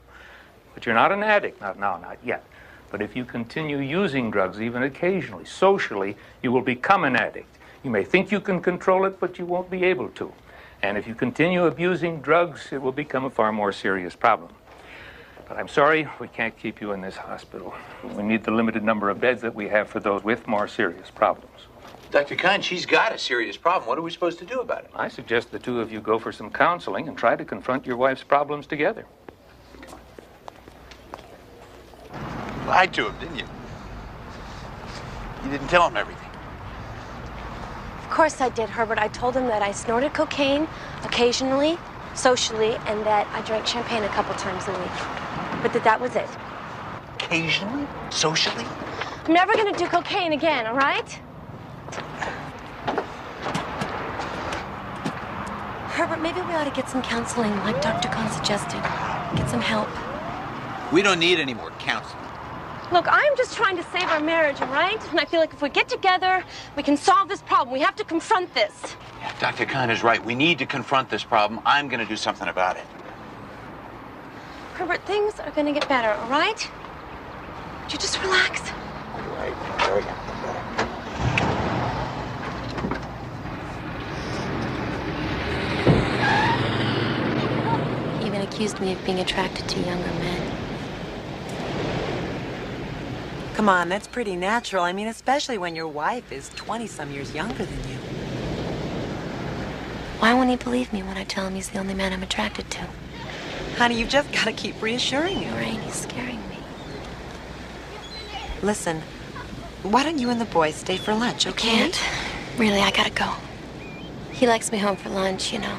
but you're not an addict. Not now, not yet. But if you continue using drugs, even occasionally, socially, you will become an addict. You may think you can control it, but you won't be able to. And if you continue abusing drugs, it will become a far more serious problem. But I'm sorry, we can't keep you in this hospital. We need the limited number of beds that we have for those with more serious problems. Dr. Khan, she's got a serious problem. What are we supposed to do about it? I suggest the two of you go for some counseling and try to confront your wife's problems together. Lied to him, didn't you? You didn't tell him everything. Of course I did, Herbert. I told him that I snorted cocaine occasionally, socially, and that I drank champagne a couple times a week. But that was it. Occasionally? Socially? I'm never gonna do cocaine again, all right? Herbert, maybe we ought to get some counseling, like Dr. Kahn suggested. Get some help. We don't need any more counseling. Look, I'm just trying to save our marriage, all right? And I feel like if we get together, we can solve this problem. We have to confront this. Yeah, Dr. Khan is right. We need to confront this problem. I'm going to do something about it. Herbert, things are going to get better, all right? Would you just relax? All right. There we go. He even accused me of being attracted to younger men. Come on, that's pretty natural. I mean, especially when your wife is 20-some years younger than you. Why won't he believe me when I tell him he's the only man I'm attracted to? Honey, you've just got to keep reassuring him. Lorraine, he's scaring me. Listen, why don't you and the boys stay for lunch, okay? I can't. Really, I gotta go. He likes me home for lunch, you know.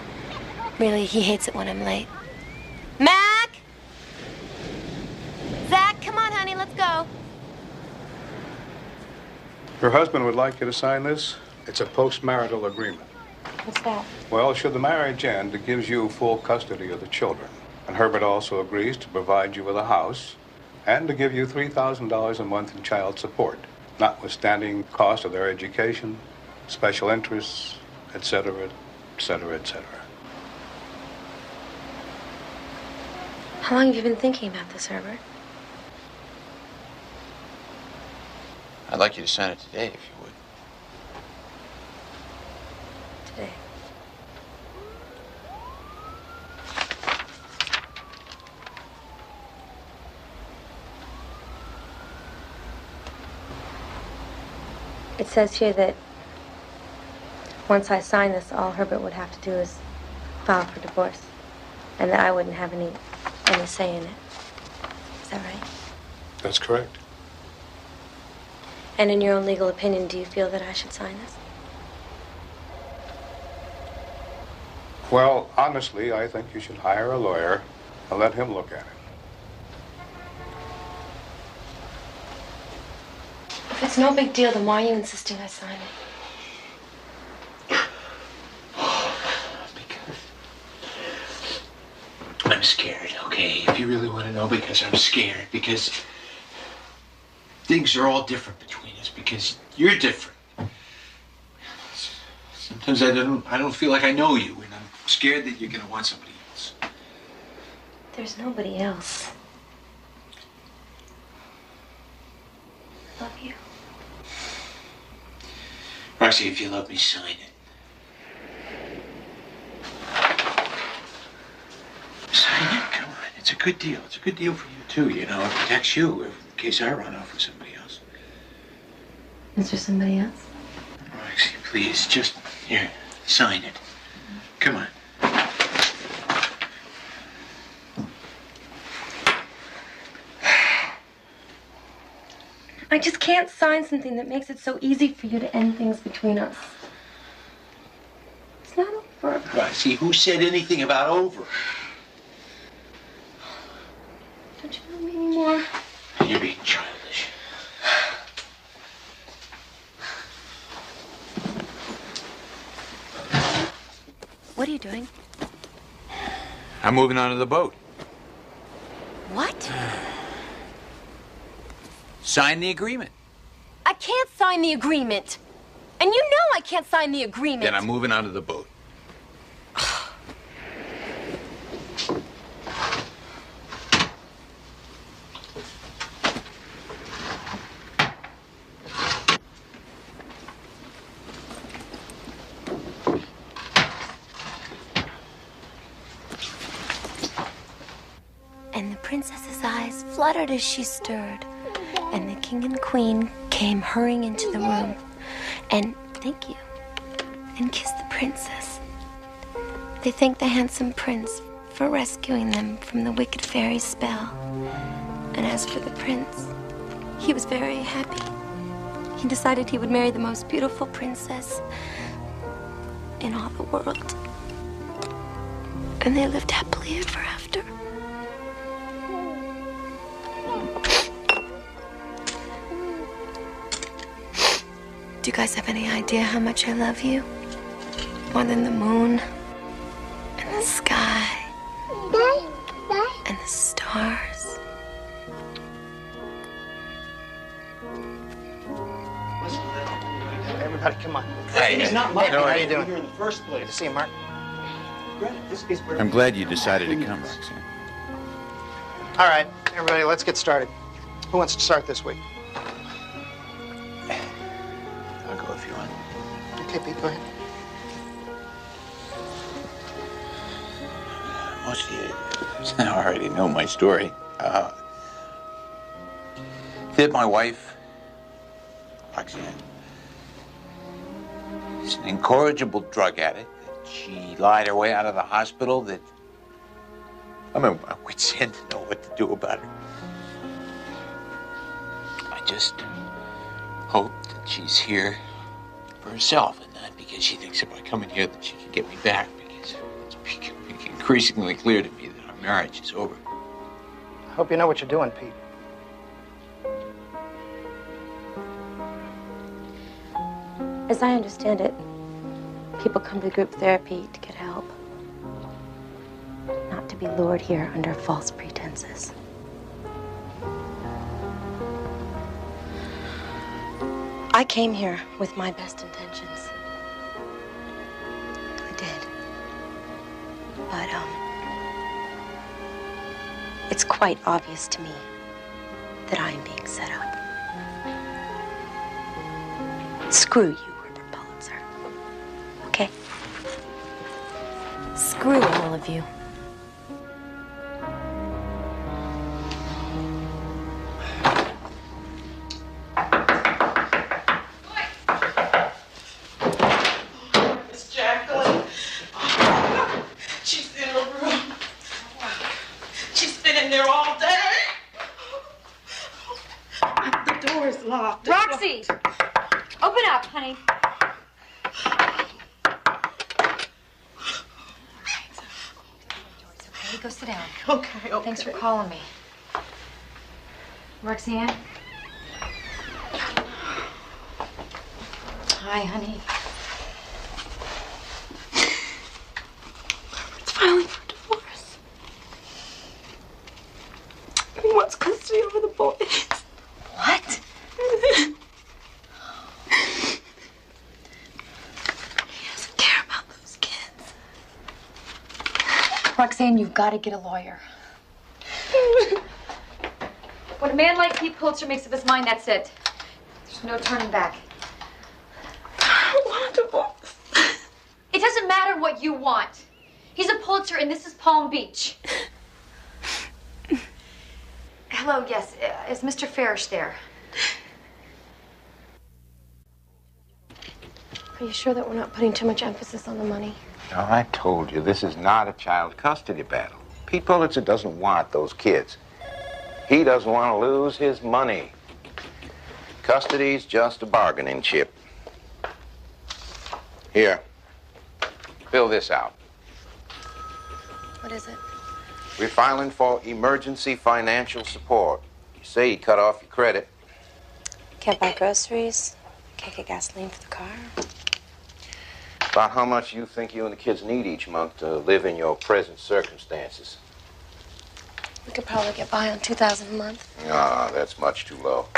Really, he hates it when I'm late. Mac! Zach, come on, honey, let's go. Her husband would like you to sign this. It's a post-marital agreement. What's that? Well, should the marriage end, it gives you full custody of the children. And Herbert also agrees to provide you with a house and to give you $3,000 a month in child support, notwithstanding cost of their education, special interests, etc., etc., etc. How long have you been thinking about this, Herbert? I'd like you to sign it today, if you would. Today. It says here that once I sign this, all Herbert would have to do is file for divorce, and that I wouldn't have any say in it. Is that right? That's correct. And in your own legal opinion, do you feel that I should sign this? Well, honestly, I think you should hire a lawyer and let him look at it. If it's no big deal, then why are you insisting I sign it? I'm scared, okay? If you really want to know, because I'm scared. Because things are all different between us. Because you're different. Sometimes I don't feel like I know you, and I'm scared that you're going to want somebody else. There's nobody else. I love you. Roxy, if you love me, sign it. Sign it, come on. It's a good deal. It's a good deal for you, too, you know. It protects you in case I run off with somebody else. Is there somebody else? Roxy, please, just, here, sign it. Come on. I just can't sign something that makes it so easy for you to end things between us. It's not over. Roxy, who said anything about over? Don't you love me anymore? You're being childish. What are you doing? I'm moving on to the boat. What? Sign the agreement. I can't sign the agreement. And you know I can't sign the agreement. Then I'm moving on to the boat. And the princess's eyes fluttered as she stirred. And the king and queen came hurrying into the room. And, thank you, and kissed the princess. They thanked the handsome prince for rescuing them from the wicked fairy's spell. And as for the prince, he was very happy. He decided he would marry the most beautiful princess in all the world. And they lived happily ever after. Do you guys have any idea how much I love you? More than the moon, and the sky, and the stars. Everybody, come on. Hey, He's not Mark. no, How I- you doing? Here in the first place. Good to see you, Mark. I'm glad you decided to come, Roxanne. All right, everybody, let's get started. Who wants to start this week? I'll go if you want. Okay, Pete, go ahead. Most of you already know my story. That my wife, Roxanne, is an incorrigible drug addict. That she lied her way out of the hospital. That I'm at my wit's end to know what to do about her. I just hope that she's here for herself and not because she thinks if I come in here that she can get me back, because it's becoming increasingly clear to me that our marriage is over. I hope you know what you're doing, Pete. As I understand it, people come to group therapy to get help, not to be lured here under false pretenses. I came here with my best intentions. I did. But, it's quite obvious to me that I am being set up. Screw you, Herbert Pulitzer. Okay? Screw all of you. Miss Jacqueline. She's in her room. She's been in there all day. The door is locked. Roxy! Open up, honey. Okay, go sit down. Okay. Thanks for calling me. Roxanne? Hi, honey. It's filing for divorce. He wants custody over the boys. What? He doesn't care about those kids. Roxanne, you've got to get a lawyer. When a man like Pete Pulitzer makes up his mind, that's it. There's no turning back. I don't want a divorce. It doesn't matter what you want. He's a Pulitzer, and this is Palm Beach. Hello, yes. Is Mr. Farish there? Are you sure that we're not putting too much emphasis on the money? No, I told you, this is not a child custody battle. Pete Pulitzer doesn't want those kids. He doesn't want to lose his money. Custody's just a bargaining chip. Here, fill this out. What is it? We're filing for emergency financial support. You say you cut off your credit. Can't buy groceries. Can't get gasoline for the car. About how much you think you and the kids need each month to live in your present circumstances? We could probably get by on $2,000 a month. Ah, that's much too low.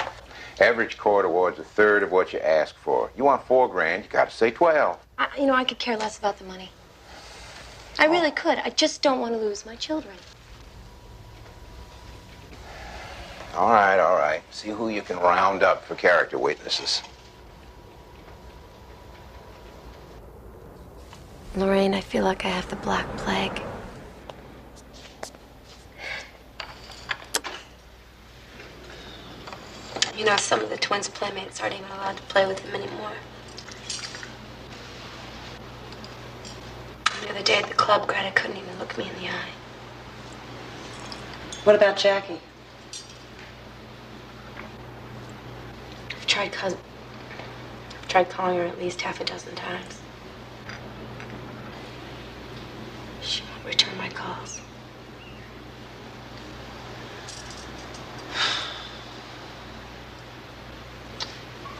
Average court awards a third of what you ask for. You want $4 grand, you got to say 12. I could care less about the money. I really could. I just don't want to lose my children. All right, all right. See who you can round up for character witnesses. Lorraine, I feel like I have the Black Plague. You know, some of the twins' playmates aren't even allowed to play with him anymore. The other day at the club, Greta couldn't even look me in the eye. What about Jackie? I've tried calling her at least half a dozen times. She won't return my calls.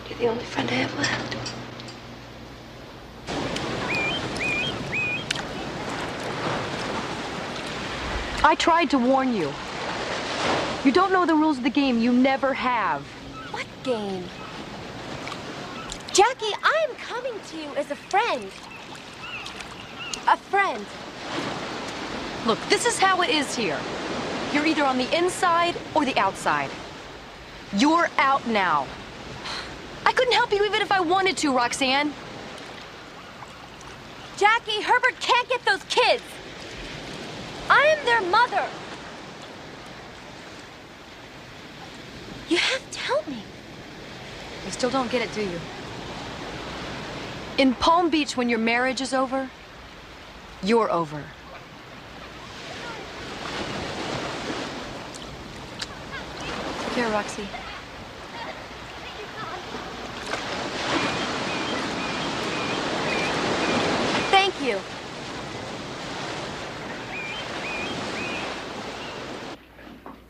You're the only friend I have left. I tried to warn you. You don't know the rules of the game. You never have. What game? Jackie, I am coming to you as a friend. A friend. Look, this is how it is here. You're either on the inside or the outside. You're out now. I couldn't help you even if I wanted to, Roxanne. Jackie, Herbert can't get those kids. I am their mother. You have to help me. You still don't get it, do you? In Palm Beach, when your marriage is over, you're over. Take care, Roxy. Thank you.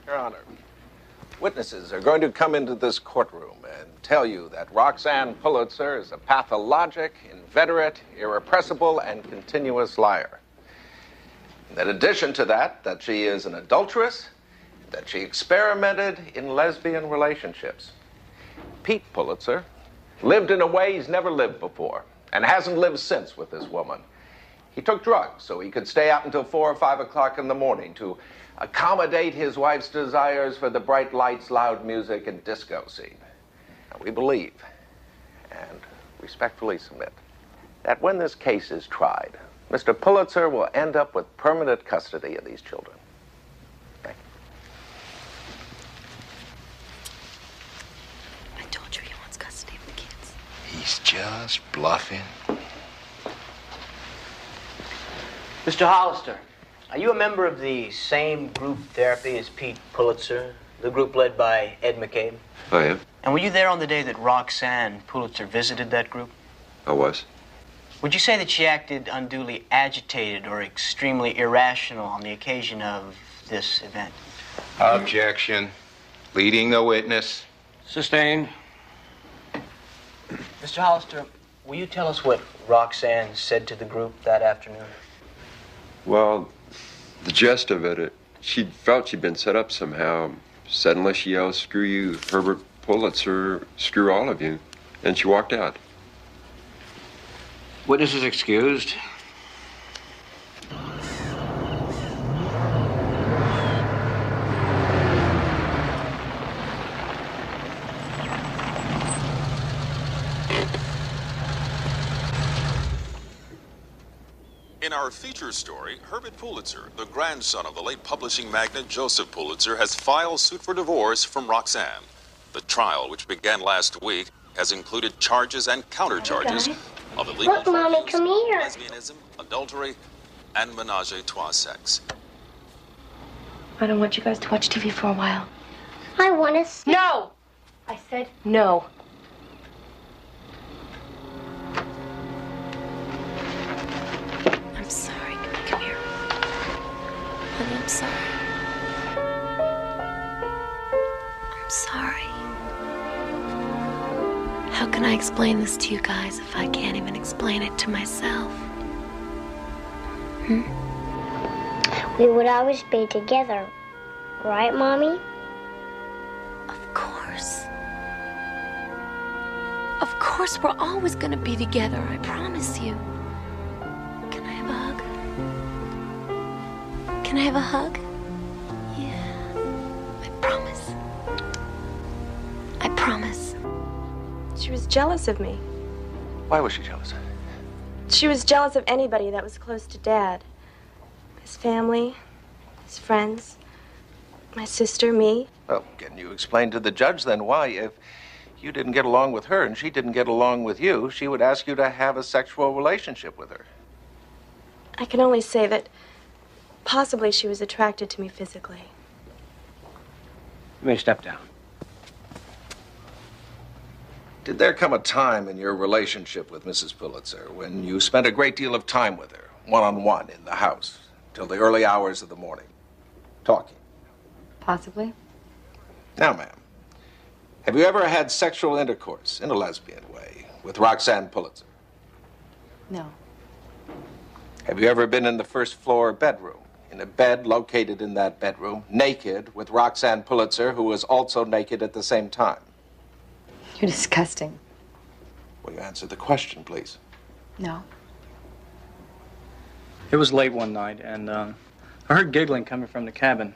Your Honor, witnesses are going to come into this courtroom and tell you that Roxanne Pulitzer is a pathologic, inveterate, irrepressible, and continuous liar. In addition to that, that she is an adulteress, that she experimented in lesbian relationships. Pete Pulitzer lived in a way he's never lived before and hasn't lived since with this woman. He took drugs so he could stay out until 4 or 5 o'clock in the morning to accommodate his wife's desires for the bright lights, loud music, and disco scene. Now, we believe, and respectfully submit that when this case is tried, Mr. Pulitzer will end up with permanent custody of these children. Thank you. I told you he wants custody of the kids. He's just bluffing. Mr. Hollister, are you a member of the same group therapy as Pete Pulitzer, the group led by Ed McCabe? I am. And were you there on the day that Roxanne Pulitzer visited that group? I was. Would you say that she acted unduly agitated or extremely irrational on the occasion of this event? Objection. Leading the witness. Sustained. Mr. Hollister, will you tell us what Roxanne said to the group that afternoon? Well, the gist of it, she felt she'd been set up somehow. Suddenly she yelled, "Screw you, Herbert Pulitzer, screw all of you." And she walked out. Witness is excused. In our feature story, Herbert Pulitzer, the grandson of the late publishing magnate Joseph Pulitzer, has filed suit for divorce from Roxanne. The trial, which began last week, has included charges and countercharges of illegal Look, Mommy, come here. lesbianism, adultery, and menage a trois sex. I don't want you guys to watch TV for a while. I want to see. No! I said no. I'm sorry. Come here. Honey, I'm sorry. I'm sorry. How can I explain this to you guys if I can't even explain it to myself? We would always be together. Right, Mommy? Of course. Of course, we're always gonna be together, I promise you. Can I have a hug? Can I have a hug? Yeah. I promise. I promise. She was jealous of me. Why was she jealous? She was jealous of anybody that was close to Dad. His family, his friends, my sister, me. Well, can you explain to the judge then why, if you didn't get along with her and she didn't get along with you, she would ask you to have a sexual relationship with her? I can only say that possibly she was attracted to me physically. You may step down. Did there come a time in your relationship with Mrs. Pulitzer when you spent a great deal of time with her, one-on-one in the house, till the early hours of the morning, talking? Possibly. Now, ma'am, have you ever had sexual intercourse in a lesbian way with Roxanne Pulitzer? No. Have you ever been in the first floor bedroom, in a bed located in that bedroom, naked with Roxanne Pulitzer, who was also naked at the same time? You're disgusting. Will you answer the question, please? No. It was late one night, and I heard giggling coming from the cabin.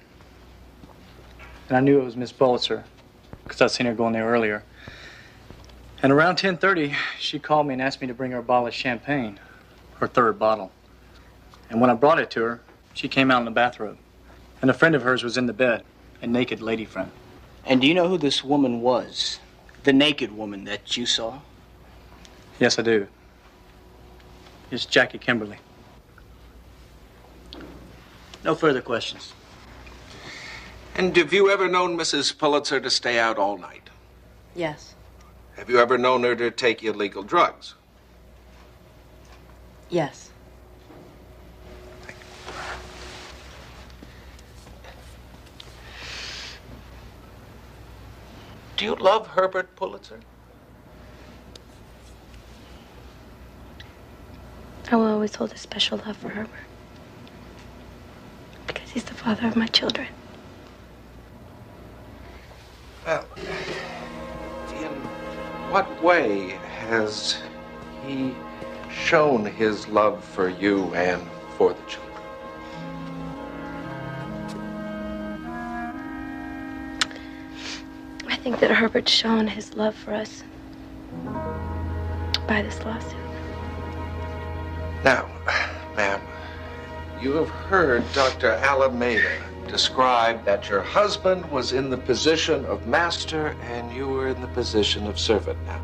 And I knew it was Miss Pulitzer, because I'd seen her going there earlier. And around 10:30, she called me and asked me to bring her a bottle of champagne, her third bottle. And when I brought it to her, she came out in the bathrobe. And a friend of hers was in the bed, a naked lady friend. And do you know who this woman was? The naked woman that you saw? Yes, I do. It's Jackie Kimberly. No further questions. And have you ever known Mrs. Pulitzer to stay out all night? Yes. Have you ever known her to take illegal drugs? Yes. Do you love Herbert Pulitzer? I will always hold a special love for Herbert. Because he's the father of my children. Well, in what way has he shown his love for you and for the children? I think that Herbert's shown his love for us by this lawsuit. Now, ma'am, you have heard Dr. Alameda describe that your husband was in the position of master and you were in the position of servant. Now,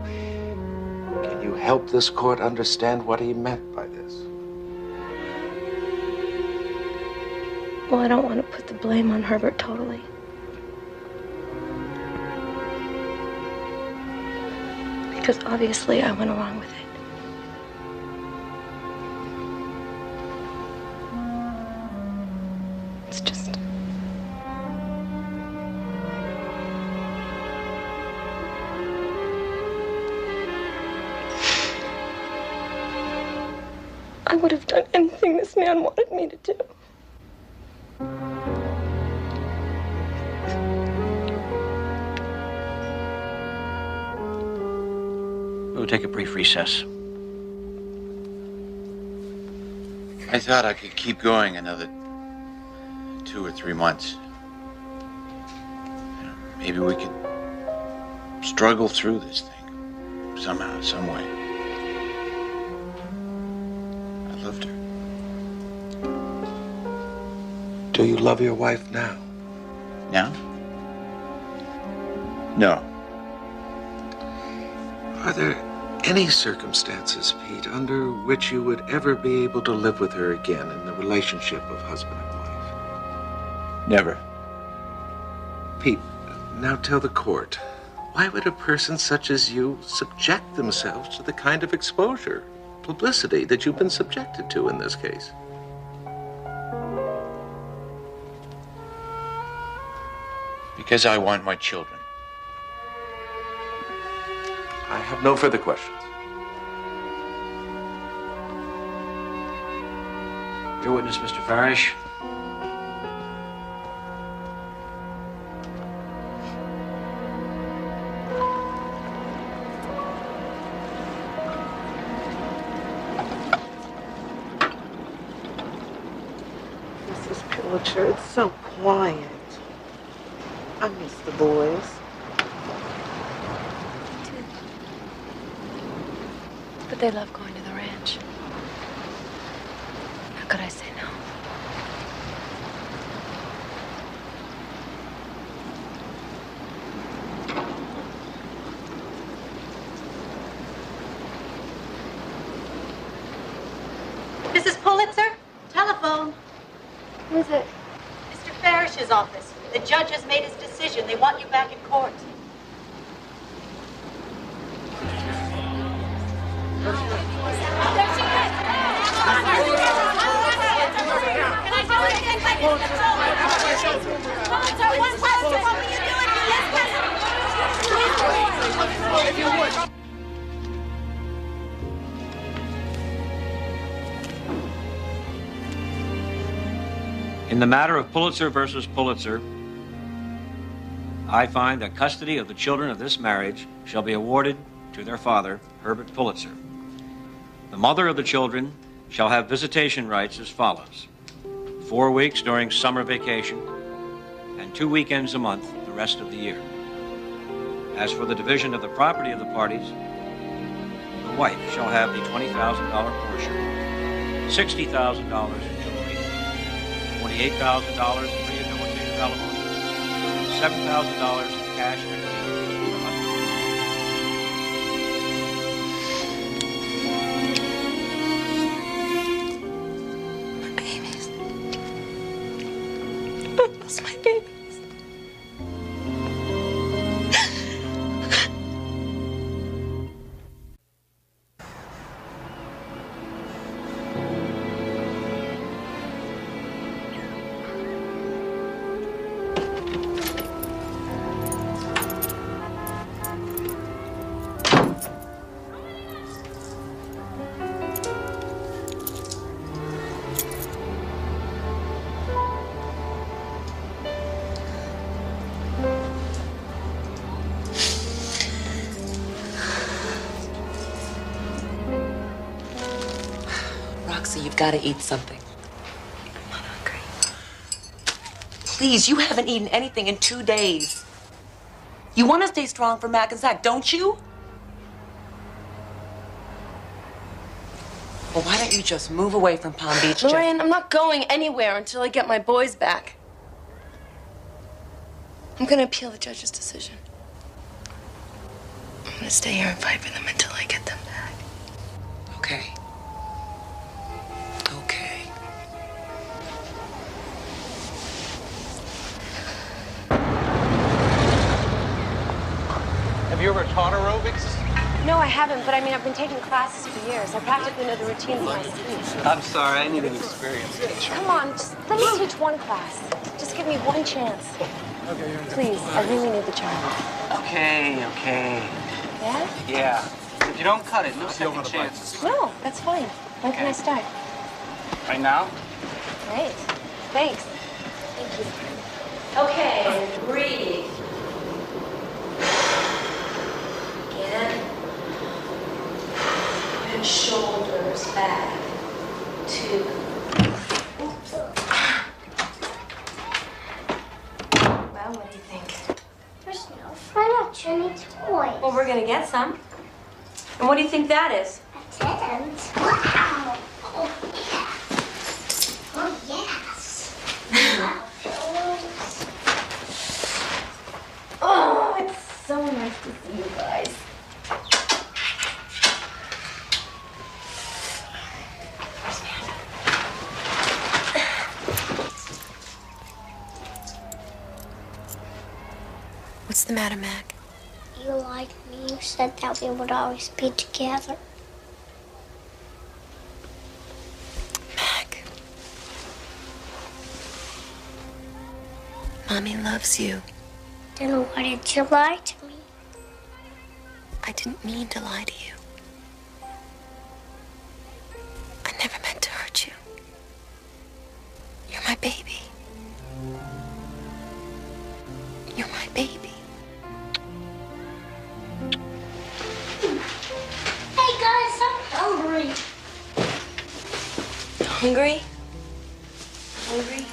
can you help this court understand what he meant by this? Well, I don't want to put the blame on Herbert totally. Because obviously I went along with it. It's just... I would have done anything this man wanted me to do. We'll take a brief recess. I thought I could keep going another 2 or 3 months. Maybe we could struggle through this thing somehow, some way. I loved her. Do you love your wife now? Now? No. Are there any circumstances, Pete, under which you would ever be able to live with her again in the relationship of husband and wife? Never. Pete, now tell the court, why would a person such as you subject themselves to the kind of exposure, publicity that you've been subjected to in this case? Because I want my children. I have no further questions. Your witness, Mr. Farish. Mrs. Pulitzer, it's so quiet. I miss the boys. But they love going to the ranch. How could I say no? Mrs. Pulitzer? Telephone. Who's it? Mr. Farish's office. The judge has made his decision. They want you back in court. In the matter of Pulitzer versus Pulitzer, I find that custody of the children of this marriage shall be awarded to their father, Herbert Pulitzer. The mother of the children shall have visitation rights as follows: 4 weeks during summer vacation and 2 weekends a month the rest of the year. As for the division of the property of the parties, the wife shall have the $20,000 portion, $60,000 in jewelry, $28,000 in rehabilitative alimony, and $7,000 in cash equity for the husband. I lost my babies. Roxy, you've got to eat something. I'm not hungry. Please, you haven't eaten anything in 2 days. You want to stay strong for Mac and Zach, don't you? Well, why don't you just move away from Palm Beach, Jeff? Lorraine, I'm not going anywhere until I get my boys back. I'm gonna appeal the judge's decision. I'm gonna stay here and fight for them until I get them back. Okay. Okay. Have you ever taught aerobics? No, I haven't, but I mean, I've been taking classes for years. I practically know the routines of my sleep. I'm sorry, I need an experienced teacher. Come on, just let me teach one class. Just give me one chance. Please, I really need the child. Okay. Yeah? Yeah. If you don't cut it, no second chances. No, that's fine. When can I start? Right now? Great. Thanks. Thank you. Okay, breathe. Again. And shoulders back. 2. Well, what do you think? There's no furniture, any toys. Well, we're gonna get some. And what do you think that is? A tent. Wow. Oh, yeah. Oh, yes. Oh, it's so nice to see you guys. What's the matter, Mac? You like me. You said that we would always be together. Mac. Mommy loves you. Then why did you lie to me? I didn't mean to lie to you. I never meant to hurt you. You're my baby. You're my baby. Hey guys, I'm hungry. Hungry? Hungry?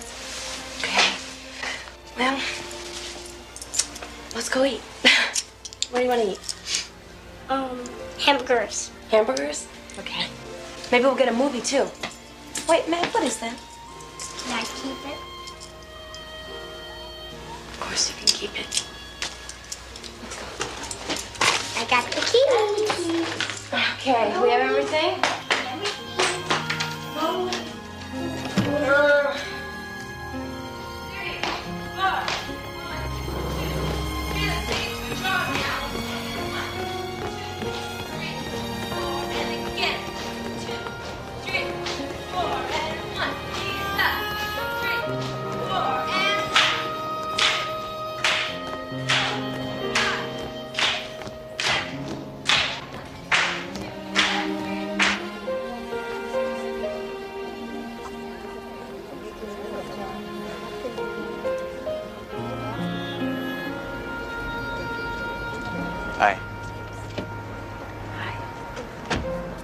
Okay. Well, let's go eat. What do you want to eat? Hamburgers. Hamburgers? Okay. Maybe we'll get a movie too. Wait, Mac, what is that? Can I keep it? Of course you can keep it. I got the keys. Okay, we have everything? Hi.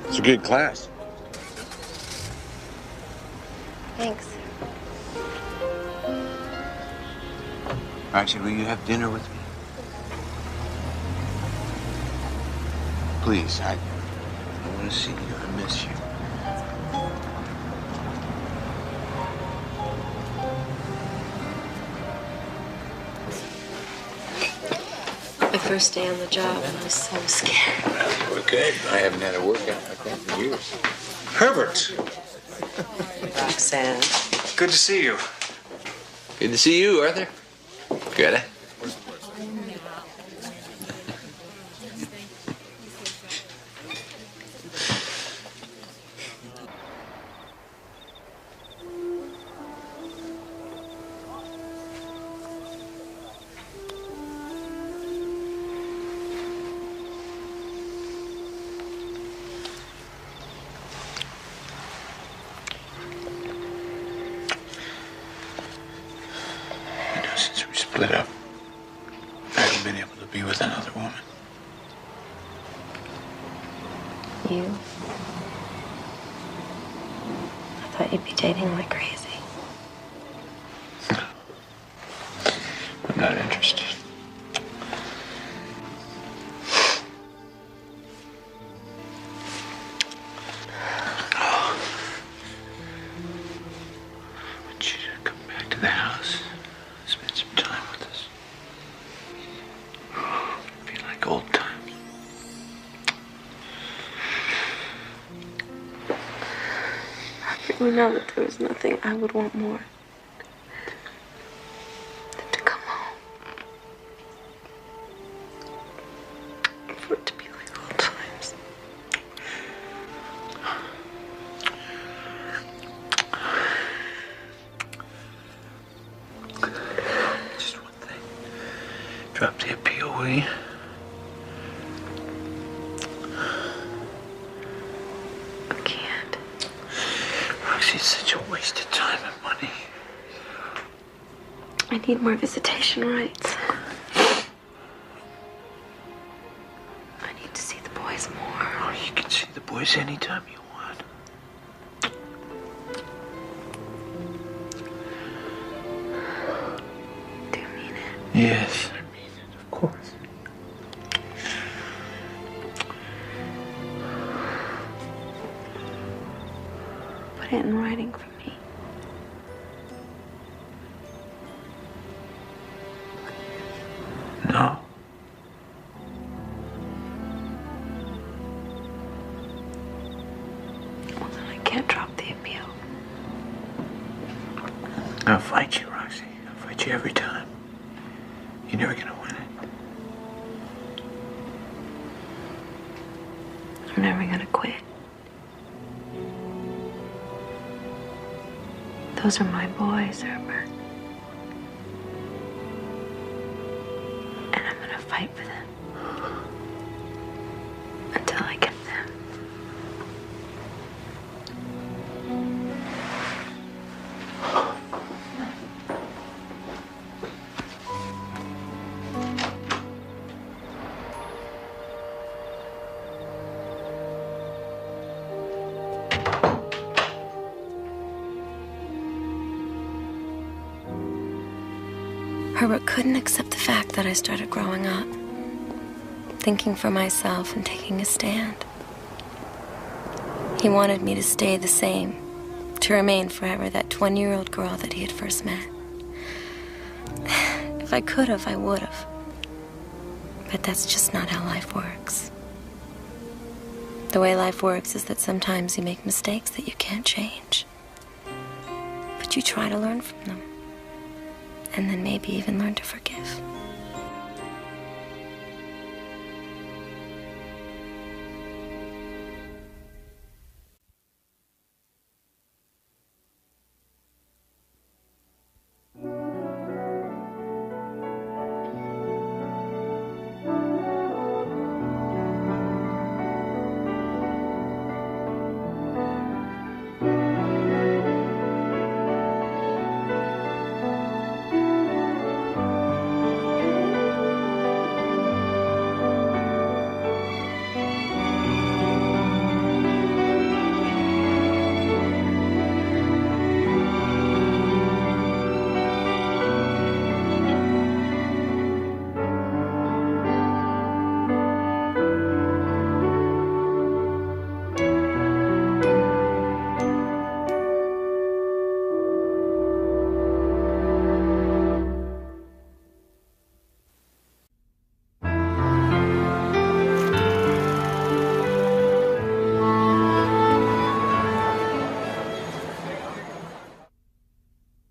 It's a good class. Thanks. Roxy, will you have dinner with me? Please, I want to see you. I miss you. My first day on the job, and I was so scared. We're good. I haven't had a workout like that for years. Herbert! Roxanne. Good to see you. Good to see you, Arthur. Good. Since we split up, I haven't been able to be with another woman. You? I thought you'd be dating like crazy. I'm not interested. We know that there is nothing I would want more than to come home. For it to be like old times. Just one thing. Drop the appeal, will you? I can't. Roxy, it's such a waste of time and money. I need more visitation rights. I need to see the boys more. Oh, you can see the boys anytime you want. Do you mean it? Yes, I mean it, of course. Put it in writing for me. No. Well, then I can't drop the appeal. I'll fight you, Roxy. I'll fight you every time. You're never gonna win it. I'm never gonna quit. Those are my boys, Herbert. And I'm gonna fight for them. Until I get them. Herbert couldn't accept the fact that I started growing up, thinking for myself and taking a stand. He wanted me to stay the same, to remain forever that 20-year-old girl that he had first met. If I could have, I would have. But that's just not how life works. The way life works is that sometimes you make mistakes that you can't change. But you try to learn from them. And then maybe even learn to forgive.